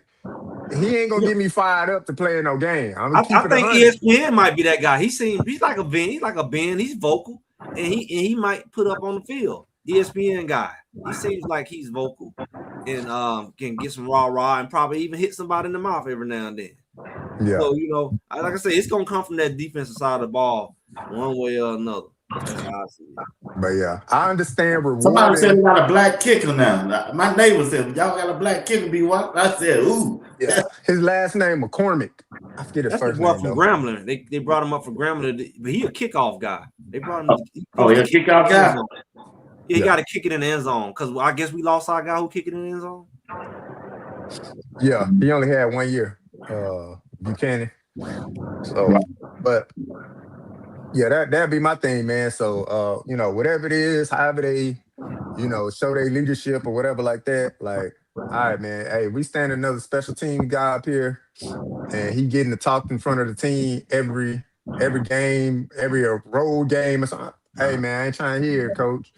he ain't gonna get me fired up to play in no game. I think ESPN might be that guy. He's like a Ben. He's vocal, and he might put up on the field. ESPN guy. He seems like he's vocal and can get some rah and probably even hit somebody in the mouth every now and then. Yeah. So like I say, it's gonna come from that defensive side of the ball, one way or another. Yeah, I see. But yeah, I understand Somebody said we rewarding. got a black kicker now. My neighbor said, y'all got a black kicker, be what? I said, ooh. Yeah, his last name McCormick. I forget his That's the first boy name from though. Grambling. They brought him up for Grambling, but he a kickoff guy. They brought him. He Oh, supposed yeah, to kick kick out in the end guy. zone. Yeah, he got to kick it in the end zone because I guess we lost our guy who kicked it in the end zone. Yeah, he only had 1 year. Buchanan. So, but yeah, that'd be my thing, man. So, whatever it is, however they, show their leadership or whatever like that. Like, all right, man. Hey, we stand another special team guy up here, and he getting to talk in front of the team every game, every road game or something. Hey, man, I ain't trying to hear it, coach.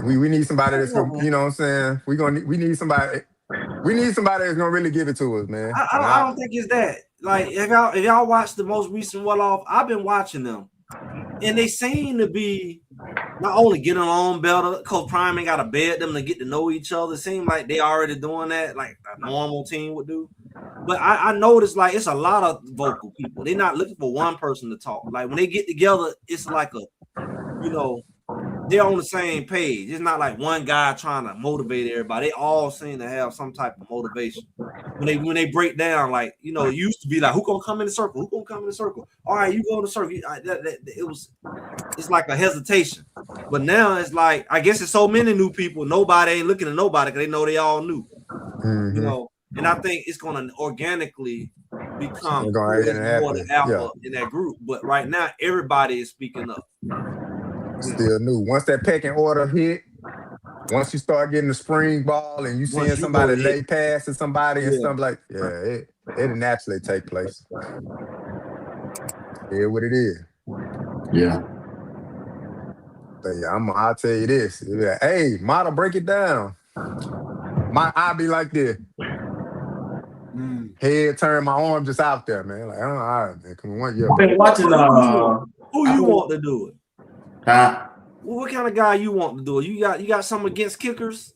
We need somebody that's gonna, you know what I'm saying? We need somebody. We need somebody that's gonna really give it to us, man. I don't think it's that. Like if y'all watch the most recent well-off, I've been watching them, and they seem to be not only getting along better. Coach Prime ain't got to bed them to get to know each other. It seems like they already doing that, like a normal team would do. But I noticed like it's a lot of vocal people. They're not looking for one person to talk. Like when they get together, it's like they're on the same page. It's not like one guy trying to motivate everybody. They all seem to have some type of motivation. When they break down, like it used to be like, who gonna come in the circle? Who gonna come in the circle? All right, you go in the circle. It's like a hesitation. But now it's like I guess it's so many new people. Nobody ain't looking at nobody because they know they all new. Mm-hmm. And I think it's gonna organically become more the alpha in that group. But right now, everybody is speaking up. Still new. Once that pecking order hit, once you start getting the spring ball and you seeing somebody lay pass to somebody and stuff like, it'll naturally take place. Yeah, what it is. Yeah. But yeah, I'll tell you this. Like, hey, model, break it down. I'll be like this. Head turn, my arm just out there, man. Like, all right, man. Come on, I've been watching who you want to do it? Huh? Well, what kind of guy you want to do it? You got something against kickers?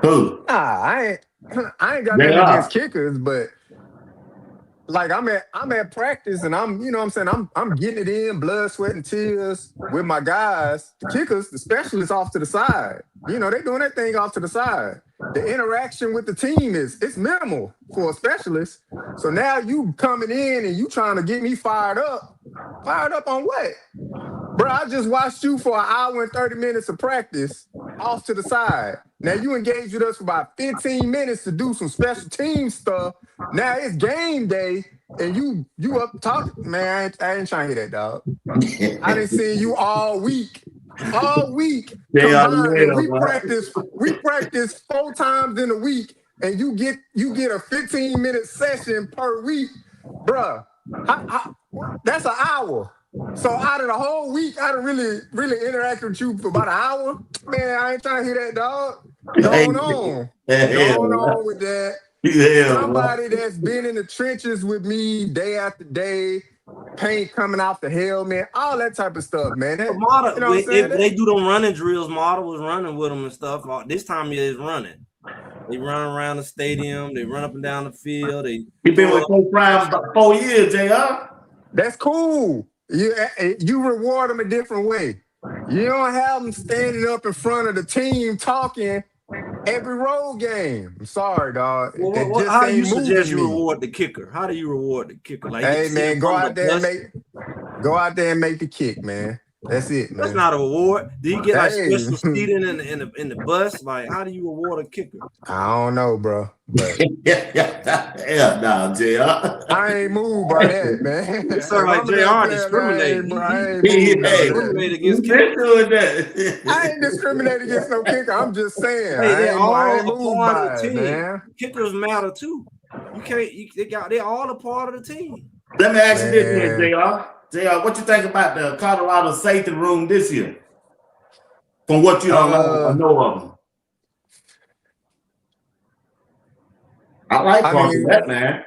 Who? Nah, I ain't got nothing against kickers, but like I'm at practice and I'm, you know what I'm saying, I'm getting it in, blood, sweat, and tears with my guys. The kickers, the specialists off to the side. They doing that thing off to the side. The interaction with the team it's minimal for a specialist. So now you coming in and you trying to get me fired up. Fired up on what? Bro, I just watched you for an hour and 30 minutes of practice off to the side. Now you engaged with us for about 15 minutes to do some special team stuff. Now it's game day and you up talking. Man, I ain't trying to hear that, dog. I didn't see you all week. All week combined. We practice 4 times in a week, and you get a 15-minute session per week, bruh. That's an hour. So out of the whole week, I done really interacted with you for about an hour. Man, I ain't trying to hear that, dog. Going on with that. Somebody that's been in the trenches with me day after day, paint coming off the helmet, all that type of stuff, man. If they do them running drills, Model was running with them and stuff. This time he is running. They run around the stadium. They run up and down the field. He been with Coach Prime about 4 years, JR. That's cool. You reward them a different way. You don't have them standing up in front of the team talking every road game. I'm sorry, dog. Well, how do you suggest you reward the kicker? How do you reward the kicker? Like, hey, man, go out there and make the kick, man. That's it, man. That's not a reward. Do you get like special seating in the bus? Like, how do you reward a kicker? I don't know, bro. But nah, JR. I ain't moved by that, man. It sounds like JR discriminating. He discriminate against kickers. I ain't discriminate against no kicker. I'm just saying. Hey, they're all a part of the team, man. Kickers matter too. You can't. They're all a part of the team. Let me ask you this, JR. JR, what you think about the Colorado safety room this year? From what you know of them. I like that, man.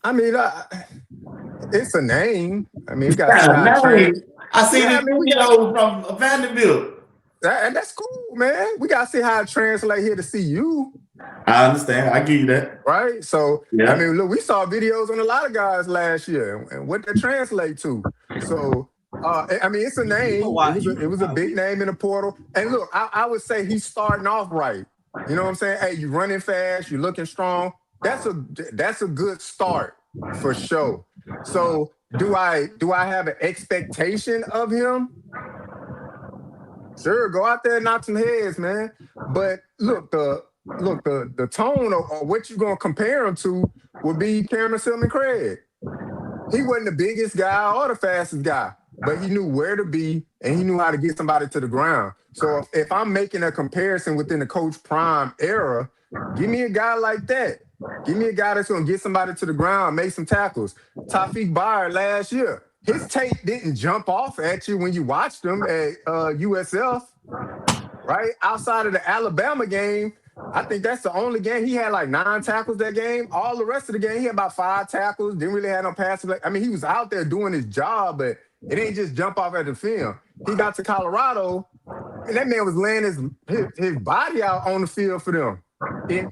I mean, it's a name. I mean, you got I see this video from Vanderbilt. That's cool, man. We got to see how it translates here to see you. I understand. I give you that. Right? So, yeah. I mean, look, we saw videos on a lot of guys last year and what that translate to. So, I mean, it's a name. It was a big name in the portal. And look, I would say he's starting off right. You know what I'm saying? Hey, you running fast, you looking strong. That's a good start for sure. So do I have an expectation of him? Sure, go out there and knock some heads, man. But look, the tone of what you're gonna compare him to would be Cameron Silman Craig. He wasn't the biggest guy or the fastest guy, but he knew where to be and he knew how to get somebody to the ground. So if I'm making a comparison within the Coach Prime era, give me a guy like that. Give me a guy that's going to get somebody to the ground, make some tackles. Taufik Bayer last year, his tape didn't jump off at you when you watched him at USF, right? Outside of the Alabama game, I think that's the only game. He had like 9 tackles that game. All the rest of the game, he had about 5 tackles. Didn't really have no passes. I mean, he was out there doing his job, but it ain't just jump off at the film. He got to Colorado, and that man was laying his body out on the field for them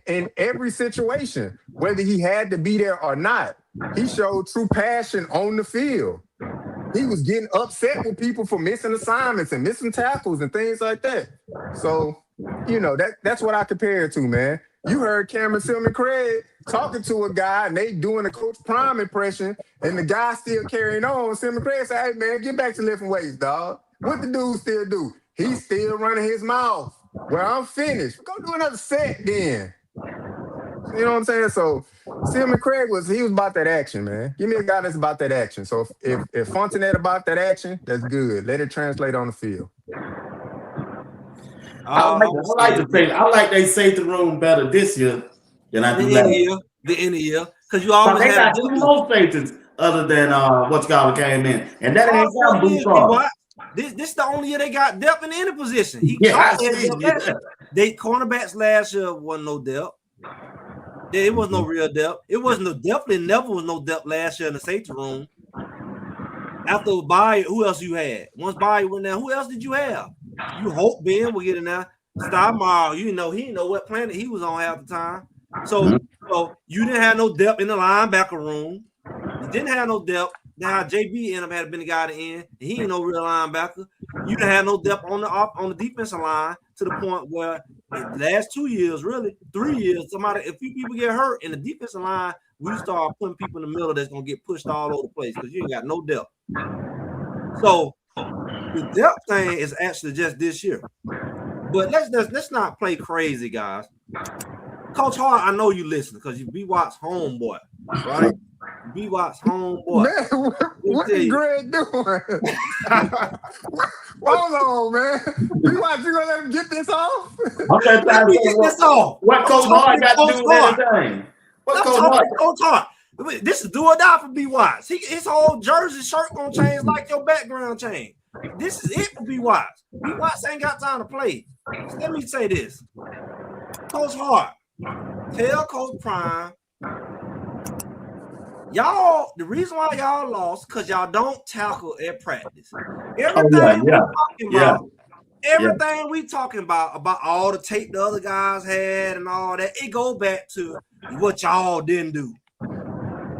in every situation, whether he had to be there or not. He showed true passion on the field. He was getting upset with people for missing assignments and missing tackles and things like that. So, you know, that's what I compare it to, man. You heard Cameron Silman Craig talking to a guy and they doing a Coach Prime impression, and the guy still carrying on. Silman Craig said, hey, man, get back to lifting weights, dog. What the dude still do? He's still running his mouth. Well, I'm finished. Go do another set then. You know what I'm saying? So Silman Craig was about that action, man. Give me a guy that's about that action. So if Fontenette about that action, that's good. Let it translate on the field. I like they saved the room better this year than I do last year. The end of the year. Because you always got 2 more safeties other than what y'all came in. And that ain't got boots on. This the only year they got depth in any position. They cornerbacks last year wasn't no depth. It was no real depth. It wasn't definitely never was no depth last year in the safety room. After Bayer, who else you had? Once Bayer went there, who else did you have? You hope Ben will get in there. Steinmeier, he didn't know what planet he was on half the time. So you didn't have no depth in the linebacker room. You didn't have no depth. Now JB ended up having been the guy to end, and he ain't no real linebacker. You didn't have no depth on the defensive line to the point where the last 2 years, really 3 years, a few people get hurt in the defensive line. We start putting people in the middle that's gonna get pushed all over the place because you ain't got no depth. So the depth thing is actually just this year. But let's not play crazy, guys. Coach Hart, I know you listen because you be watch homeboy, right? Be watch homeboy. Man, what is Greg doing? Hold on, man. Be watch, you gonna let him get this off? Okay, let me get this off. What Coach Hart got to do with anything? What Coach Hart? This is do or die for B. Watts. His whole jersey shirt gonna change like your background change. This is it for B. Watts. B. Watts ain't got time to play. So let me say this. Coach Hart, tell Coach Prime, y'all, the reason why y'all lost because y'all don't tackle at practice. Everything we talking about all the tape the other guys had and all that, it go back to what y'all didn't do.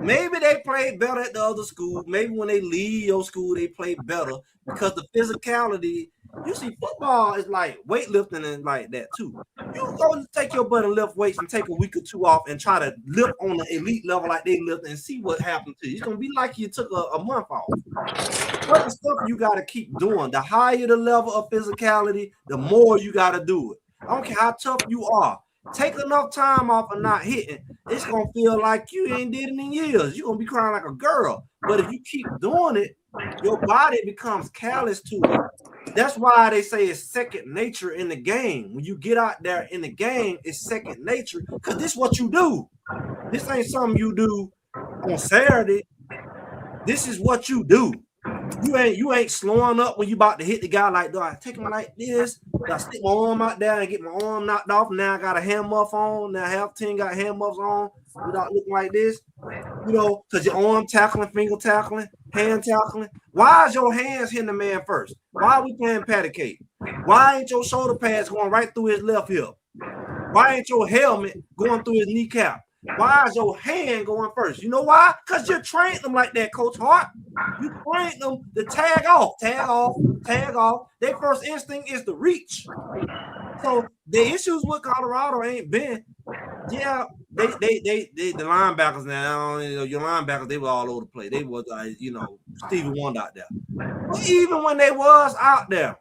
Maybe they played better at the other school. Maybe when they leave your school, they play better because the physicality. You see, football is like weightlifting and like that too. You go take your butt and lift weights and take a week or 2 off and try to lift on the elite level like they lift and see what happens to you. It's gonna be like you took a month off. What the stuff you got to keep doing. The higher the level of physicality, the more you got to do it. I don't care how tough you are. Take enough time off and not hitting. It's gonna feel like you ain't did it in years. You're gonna be crying like a girl. But if you keep doing it, your body becomes callous to it. That's why they say it's second nature in the game. When you get out there in the game, it's second nature because this is what you do. This ain't something you do on Saturday. This is what you do. You ain't slowing up when you about to hit the guy like, do I take him like this? Do I stick my arm out there and get my arm knocked off? Now I got a hand muff on. Now half team got hand muffs on without looking like this. You know, because your arm tackling, finger tackling, hand tackling. Why is your hands hitting the man first? Why are we playing patty cake? Why ain't your shoulder pads going right through his left hip? Why ain't your helmet going through his kneecap? Why is your hand going first? You know why? Because you trained them like that, Coach Hart. You trained them to tag off. Their first instinct is to reach. So the issues with Colorado ain't been, yeah, they the linebackers now, your linebackers, they were all over the place. They was Stevie Wonder out there. But even when they was out there,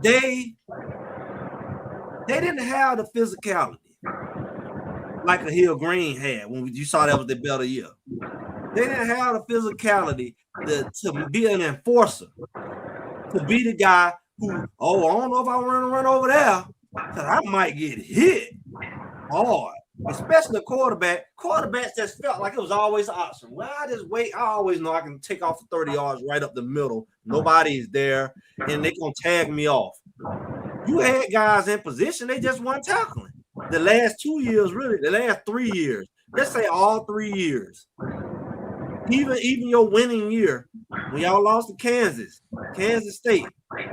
they didn't have the physicality like a Hill Green had when you saw that was the better year. They didn't have the physicality to be an enforcer, to be the guy who, I don't know if I want to run over there because I might get hit hard. Especially a quarterback. Quarterbacks just felt like it was always an option. Well, I just wait. I always know I can take off for 30 yards right up the middle. Nobody's there, and they're going to tag me off. You had guys in position, they just weren't tackling. The last 2 years, really, the last 3 years. Let's say all 3 years. Even your winning year, when y'all lost to Kansas State,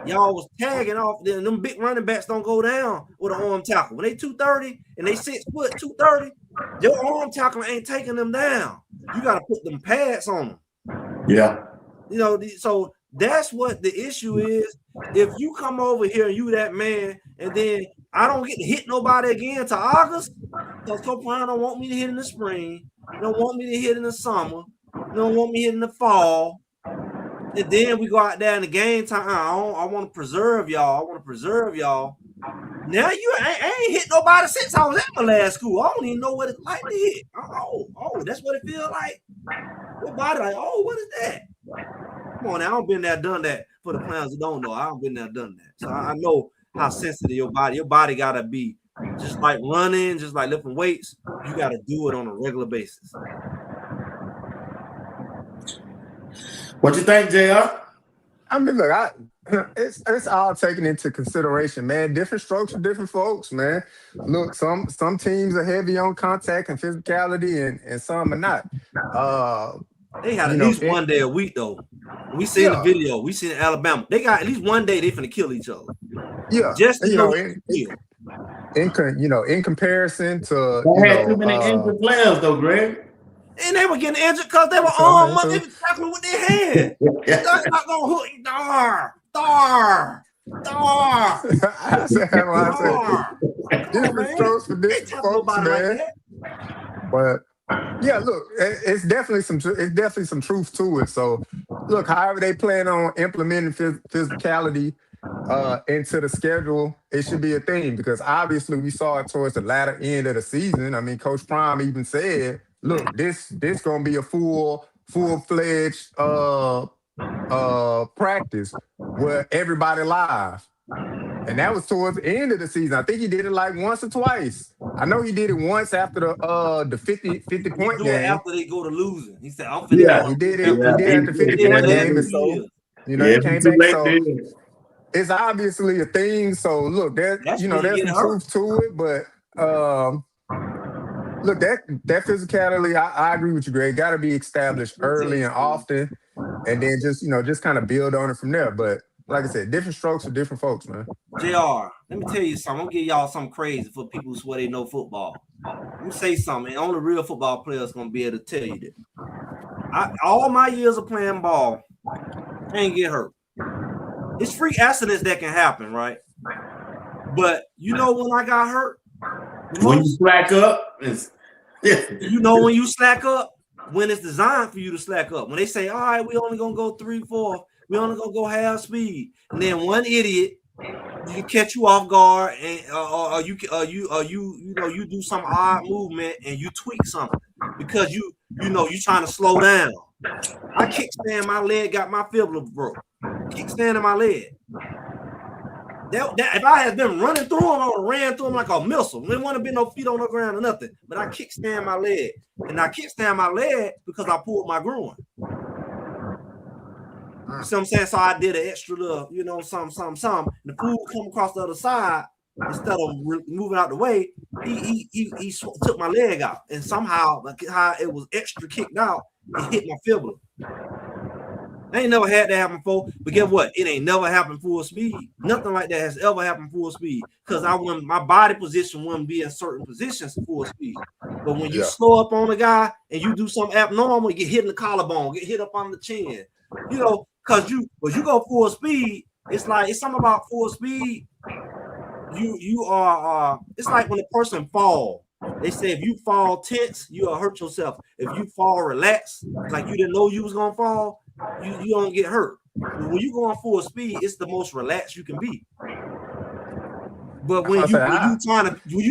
y'all was tagging off. Them big running backs don't go down with an arm tackle. When they 230 and they 6 foot 230, your arm tackle ain't taking them down. You got to put them pads on them. Yeah. So that's what the issue is. If you come over here and you that man, and then I don't get to hit nobody again till August, because Coach Brown don't want me to hit in the spring, don't want me to hit in the summer, don't want me to hit in the fall. And then we go out there in the game time. I want to preserve y'all. Now I ain't hit nobody since I was at my last school. I don't even know what it's like to hit. Oh, that's what it feels like. Your body like, what is that? Come on now, I don't been there, done that. For the players who don't know, I don't been there, done that. So I know how sensitive your body gotta be. Just like running, just like lifting weights, you gotta do it on a regular basis. What you think, JR? I mean, look, it's all taken into consideration, man. Different strokes for different folks, man. Look, some teams are heavy on contact and physicality, and some are not. They had at least one day a week, though. We seen the video. We seen in Alabama. They got at least one day they finna kill each other. Yeah, just in comparison to they had too many injured players, though, Greg. And they were getting injured because they were armed. They were tackling with their hand. That's not gonna hook. Dar. Different strokes for different folks, man. But yeah, look, it's definitely some truth to it. So, look, however they plan on implementing physicality into the schedule, it should be a thing, because obviously we saw it towards the latter end of the season. I mean, Coach Prime even said, look, this gonna be a full-fledged practice where everybody live. And that was towards the end of the season. I think he did it like once or twice. I know he did it once after the 50 point game. After they go to losing. He said, I'm finna he did it. He did at the 50 point game. And so, he came back. So it's obviously a thing. So look, there's some truth to it, but look, that physicality, I agree with you, Greg. Got to be established early and often, and then just kind of build on it from there. But like I said, different strokes for different folks, man. JR, let me tell you something. I'm gonna give y'all something crazy for people who swear they know football. Let me say something, and only real football players gonna be able to tell you that. All my years of playing ball, I ain't get hurt. It's freak accidents that can happen, right? But when I got hurt? When you slack up, when you slack up, when it's designed for you to slack up. When they say, all right, we only gonna go 3-4, we only gonna go half speed, and then one idiot you catch you off guard, and you do some odd movement and you tweak something because you trying to slow down. I kickstand my leg, got my fibula broke. Kickstanding my leg. That if I had been running through him, I would have ran through him like a missile. There wouldn't have been no feet on the ground or nothing. But I kickstand my leg. And I kickstand my leg because I pulled my groin. You see what I'm saying? So I did an extra little, something. And the fool come across the other side, instead of moving out the way, he took my leg out. And somehow, how it was extra kicked out, it hit my fibula. I ain't never had that happen before. But guess what? It ain't never happened full speed. Nothing like that has ever happened full speed. Because my body position wouldn't be in certain positions full speed. But when you slow up on a guy and you do something abnormal, you get hit in the collarbone, get hit up on the chin. You know, because you go full speed, it's something about full speed. You are it's like when a person fall. They say if you fall tense, you'll hurt yourself. If you fall relaxed, like you didn't know you was gonna fall, you don't get hurt. But when you go on full speed, it's the most relaxed you can be. But when you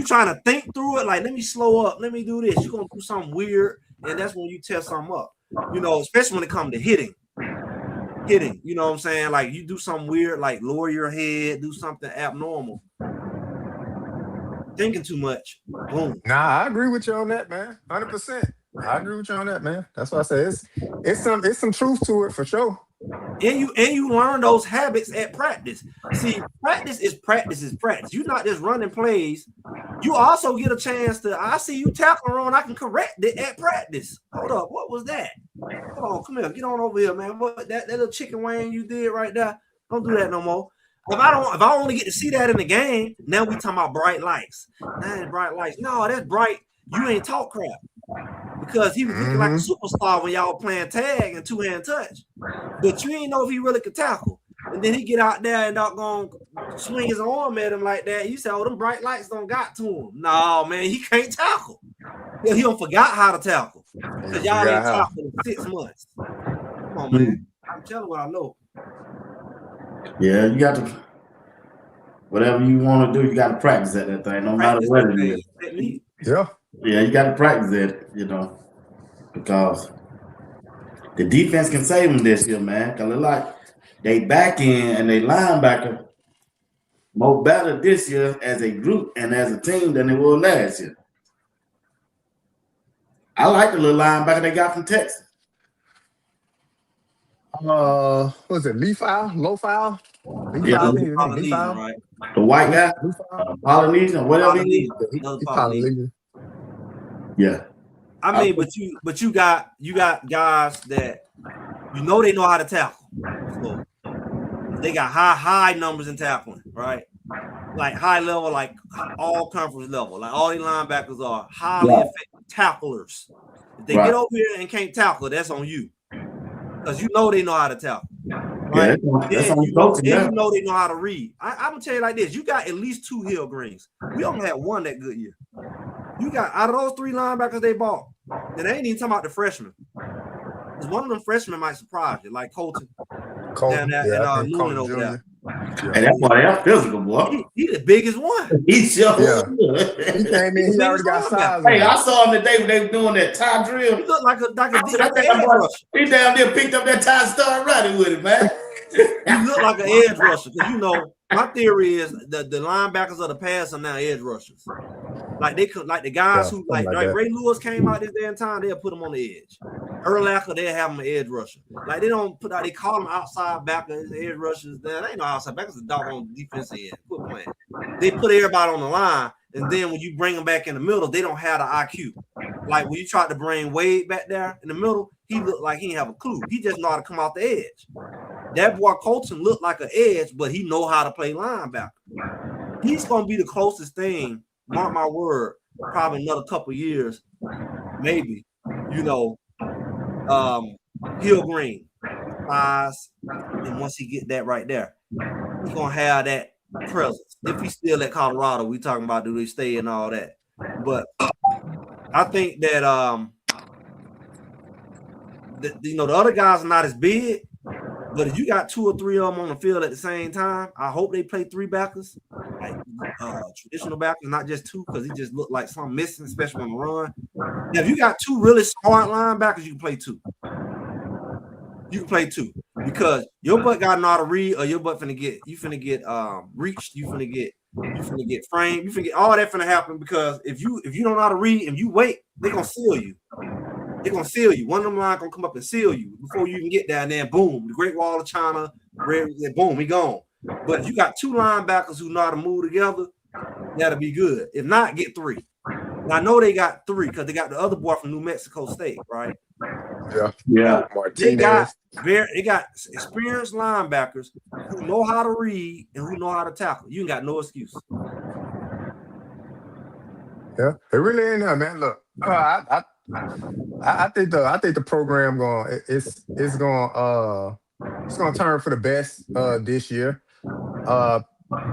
trying to think through it, like let me slow up, let me do this, you're gonna do something weird, and that's when you test something up. You know, especially when it comes to hitting, you know what I'm saying? Like you do something weird, like lower your head, do something abnormal. Thinking too much. Boom. Nah, I agree with you on that, man. 100%. I agree with you on that, man. That's why I say it's some truth to it for sure. And you learn those habits at practice. See, practice is practice. You're not just running plays. You also get a chance to. I see you tackling wrong. I can correct it at practice. Hold up, what was that? Hold on, come here, get on over here, man. What that little chicken wing you did right there? Don't do that no more. If I only get to see that in the game, now we talking about bright lights. Man, bright lights. No, that's bright. You ain't talk crap. Because he was looking like a superstar when y'all playing tag and two-hand touch. But you ain't know if he really could tackle. And then he get out there and not gonna swing his arm at him like that. You say, oh, them bright lights don't got to him. No, man, he can't tackle. He don't forgot how to tackle. Because y'all ain't tackled in 6 months. Come on, man. I'm telling what I know. Yeah, you got to, whatever you want to do, you got to practice at that thing, no matter what it is. Yeah. Yeah, you got to practice it, you know, because the defense can save them this year, man. Because they're like, they back end and they linebacker more better this year as a group and as a team than they were last year. I like the little linebacker they got from Texas. What was it? Low file? Polynesian, right? The white guy, Polynesian, whatever he is. He's Polynesian. Yeah. I mean, but you got guys that you know they know how to tackle. So they got high numbers in tackling, right? Like high level, like all conference level. Like all these linebackers are highly effective tacklers. If they get over here and can't tackle, that's on you. Because you know they know how to tackle. Right? Yeah, you know they know how to read. I'm gonna tell you like this: you got at least 2 Hill Greens. We only had 1 that good year. You got out of those 3 linebackers they bought, and they ain't even talking about the freshmen. Because one of them freshmen might surprise you, like Colton. And Noonan over there. And that's why they're physical, boy. He the biggest one. He sure. He came in, he already got size. Hey, I saw him today when they were doing that tie drill. He looked like a edge rusher. He down there picked up that tie and started running with it, man. He looked like an edge rusher. Because you know, my theory is the linebackers of the past are now edge rushers. Like they could, like the guys who like Ray Lewis came out this damn time, they'll put him on the edge. Urlacher, they'll have him an edge rusher. Like they don't put out, they call them outside backers, edge rushers. They ain't no outside backers, a dog on the defensive end. Quit playing. They put everybody on the line, and then when you bring them back in the middle, they don't have the IQ. Like when you tried to bring Wade back there in the middle, he looked like he didn't have a clue. He just know how to come out the edge. That boy Colton looked like an edge, but he know how to play linebacker. He's gonna be the closest thing. Mark my word, probably another couple years, maybe, you know, Hill Green, size, and once he get that right there, he's going to have that presence. If he's still at Colorado, we talking about do they stay and all that. But I think that, the other guys are not as big, but if you got 2 or 3 of them on the field at the same time, I hope they play 3 backers, like traditional backers, not just 2, because he just looked like something missing, especially on the run. Now, if you got 2 really smart linebackers, you can play 2. You can play 2 because your butt got to know how to read, or your butt finna get reached, you finna get framed, you finna get all that finna happen, because if you don't know how to read and you wait, they're gonna seal you. They're gonna seal you. One of them lines gonna come up and seal you before you even get down there. And boom, the Great Wall of China, boom, he gone. But if you got 2 linebackers who know how to move together, that'll be good. If not, get 3. And I know they got 3 because they got the other boy from New Mexico State, right? Yeah. They got Martinez. they got experienced linebackers who know how to read and who know how to tackle. You ain't got no excuse. Yeah, it really ain't that, man. Look, I think the program it's gonna turn for the best this year.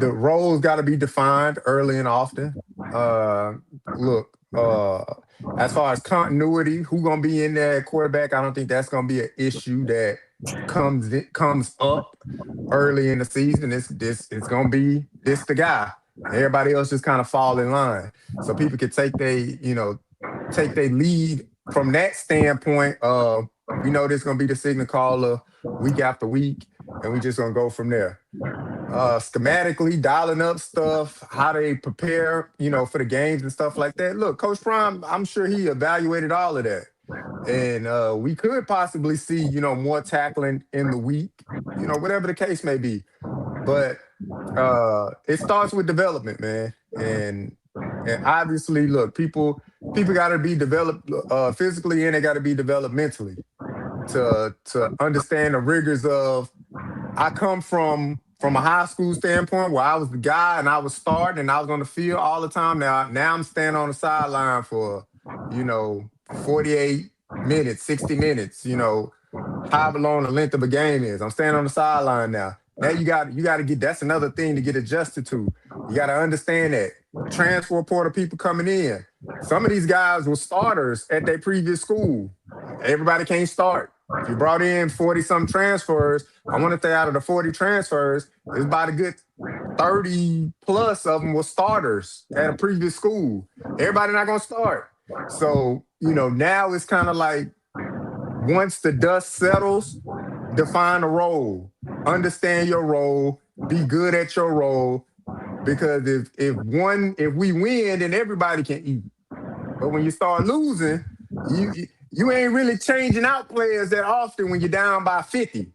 The roles got to be defined early and often. Look, as far as continuity, who gonna be in there at quarterback? I don't think that's gonna be an issue that comes up early in the season. It's gonna be this the guy. Everybody else just kind of fall in line, so people can take their lead from that standpoint. We know this gonna be the signal caller week after week, and we just gonna go from there. Schematically dialing up stuff, how they prepare, for the games and stuff like that. Look, Coach Prime, I'm sure he evaluated all of that. And we could possibly see, more tackling in the week, whatever the case may be. But it starts with development, man. And obviously, look, people got to be developed physically, and they got to be developed mentally to understand the rigors of. I come from a high school standpoint where I was the guy and I was starting and I was on the field all the time. Now I'm standing on the sideline for 48 minutes, 60 minutes, however long the length of a game is. I'm standing on the sideline now. Now you got to get, that's another thing to get adjusted to. You got to understand that transfer portal people coming in. Some of these guys were starters at their previous school. Everybody can't start. If you brought in 40-some transfers, I want to say out of the 40 transfers, there's about a good 30 plus of them were starters at a previous school. Everybody not going to start. So, now it's kind of like once the dust settles, define a role, understand your role, be good at your role, because if we win, then everybody can eat. But when you start losing, you ain't really changing out players that often when you're down by 50.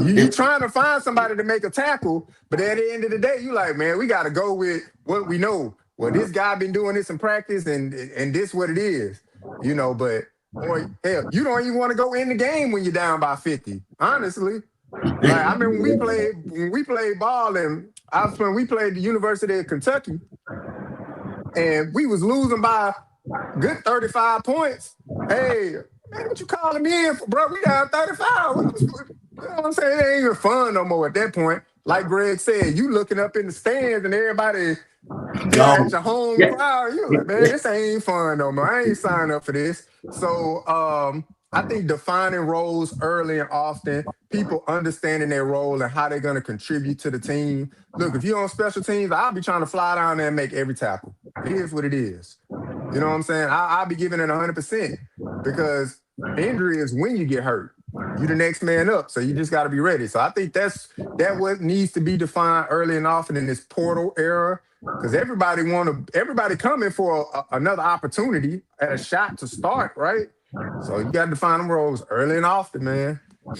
You trying to find somebody to make a tackle, but at the end of the day, you like, man, we got to go with what we know. Well, this guy been doing this in practice, and this what it is, But boy, hell, you don't even want to go in the game when you're down by 50. Honestly, like I mean, when we played ball, and we played the University of Kentucky, and we was losing by good 35 points. Hey, man, what you calling me in for, bro? We down 35. You know what I'm saying? It ain't even fun no more at that point. Like Greg said, you looking up in the stands and everybody at your home crowd. You're like, man, this ain't fun no more. I ain't signed up for this. So I think defining roles early and often, people understanding their role and how they're going to contribute to the team. Look, if you're on special teams, I'll be trying to fly down there and make every tackle. It is what it is. You know what I'm saying? I'll be giving it 100% because injury is when you get hurt. You the next man up, so you just got to be ready. So I think that what needs to be defined early and often in this portal era, because everybody coming for another opportunity at a shot to start, right? So you got to define them roles early and often, man. I'm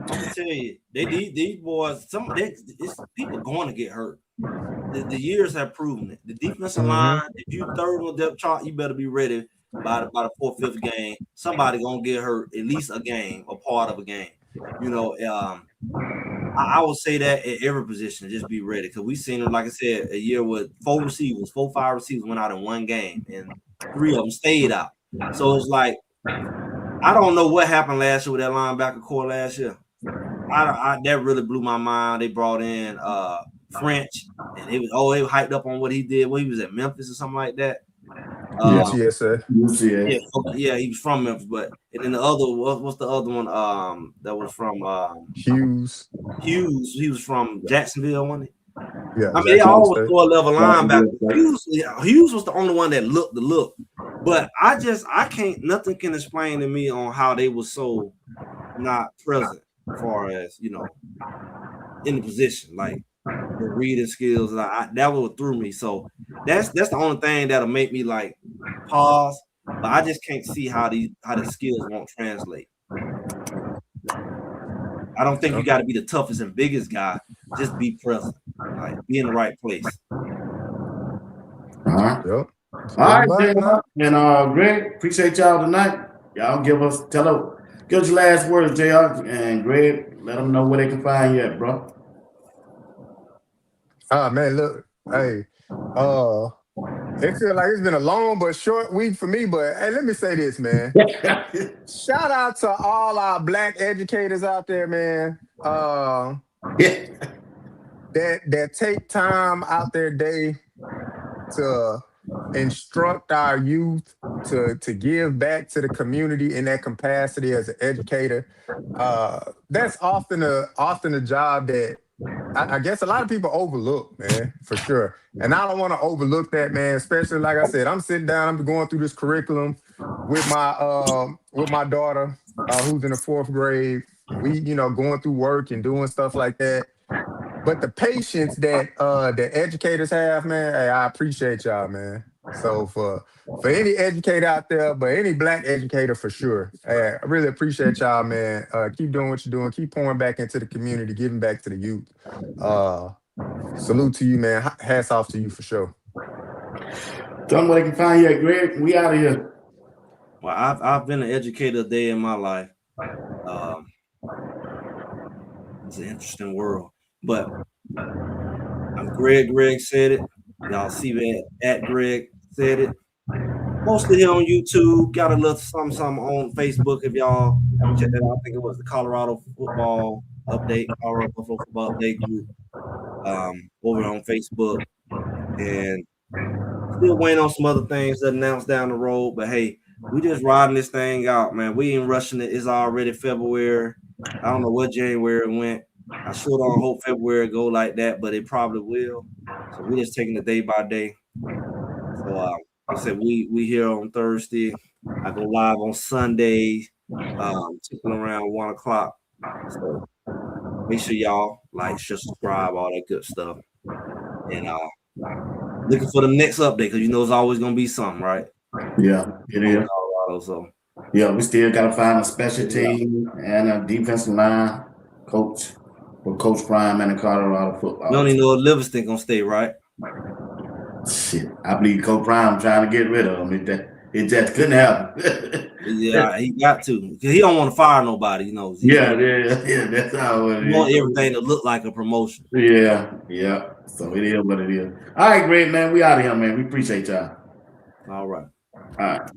gonna tell you, these boys, it's people going to get hurt. The years have proven it. The defensive line, if you third on the depth chart, you better be ready by the fourth, fifth game. Somebody gonna get hurt at least a game, a part of a game. I would say that at every position, just be ready, because we seen them, like I said, a year with 5 receivers went out in one game, and 3 of them stayed out. So it's like, I don't know what happened last year with that linebacker core last year. That really blew my mind. They brought in French, and they were hyped up on what he did when he was at Memphis or something like that. UTSA. Yeah, he was from Memphis, and then the other, what's the other one? That was from Hughes. He was from Jacksonville, wasn't he? Yeah, I mean, they all was lower level linebacker. Hughes was the only one that looked the look, but nothing can explain to me on how they were so not present as far as in the position, like the reading skills. That what threw me. So that's the only thing that'll make me like pause. But I just can't see how the skills won't translate. I don't think you got to be the toughest and biggest guy. Just be present, like be in the right place. All right. Yep. All right, and Greg, appreciate y'all tonight. Y'all give us your last words, JR and Greg. Let them know where they can find you at, bro. Man, look, hey, it feels like it's been a long but short week for me. But hey, let me say this, man. Shout out to all our Black educators out there, man. That take time out their day to instruct our youth, to give back to the community in that capacity as an educator. That's often a job that I guess a lot of people overlook, man, for sure. And I don't want to overlook that, man. Especially like I said, I'm sitting down, I'm going through this curriculum with my daughter, who's in the 4th grade. We, going through work and doing stuff like that. But the patience that the educators have, man, hey, I appreciate y'all, man. So for any educator out there, but any Black educator for sure, hey, I really appreciate y'all, man. Keep doing what you're doing. Keep pouring back into the community, giving back to the youth. Salute to you, man. Hats off to you for sure. Tell them where they can find you at, Greg. We out of here. Well, I've been an educator a day in my life. It's an interesting world. But I'm Greg. Greg said it. Y'all see me at Greg said it. Mostly here on YouTube. Got a little something on Facebook if y'all haven't checked that out. I think it was the Colorado Football Update, Colorado Football Update group over on Facebook. And still waiting on some other things to announce down the road. But hey, we just riding this thing out, man. We ain't rushing it. It's already February. I don't know what January went. I sure don't hope February go like that, but it probably will. So we're just taking it day by day. So like I said, we here on Thursday. I go live on Sunday, tipping around 1 o'clock. So make sure y'all like, share, subscribe, all that good stuff. And looking for the next update because it's always gonna be something, right? Yeah, it is. Colorado, so yeah, we still gotta find a special team and a defensive line coach for Coach Prime and the Colorado football. We don't even know if Livingston gonna stay, right? Shit, I believe Coach Prime trying to get rid of him. It just couldn't happen. Yeah, he got to because he don't want to fire nobody. Yeah, that's how it is. He want everything to look like a promotion. Yeah. So it is what it is. All right, great man. We out of here, man. We appreciate y'all. All right. All right.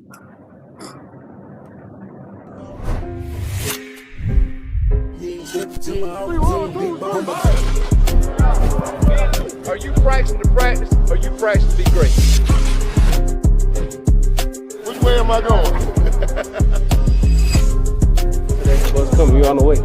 Are you practicing to practice or you practicing to be great? Which way am I going? Bus coming, you on the way.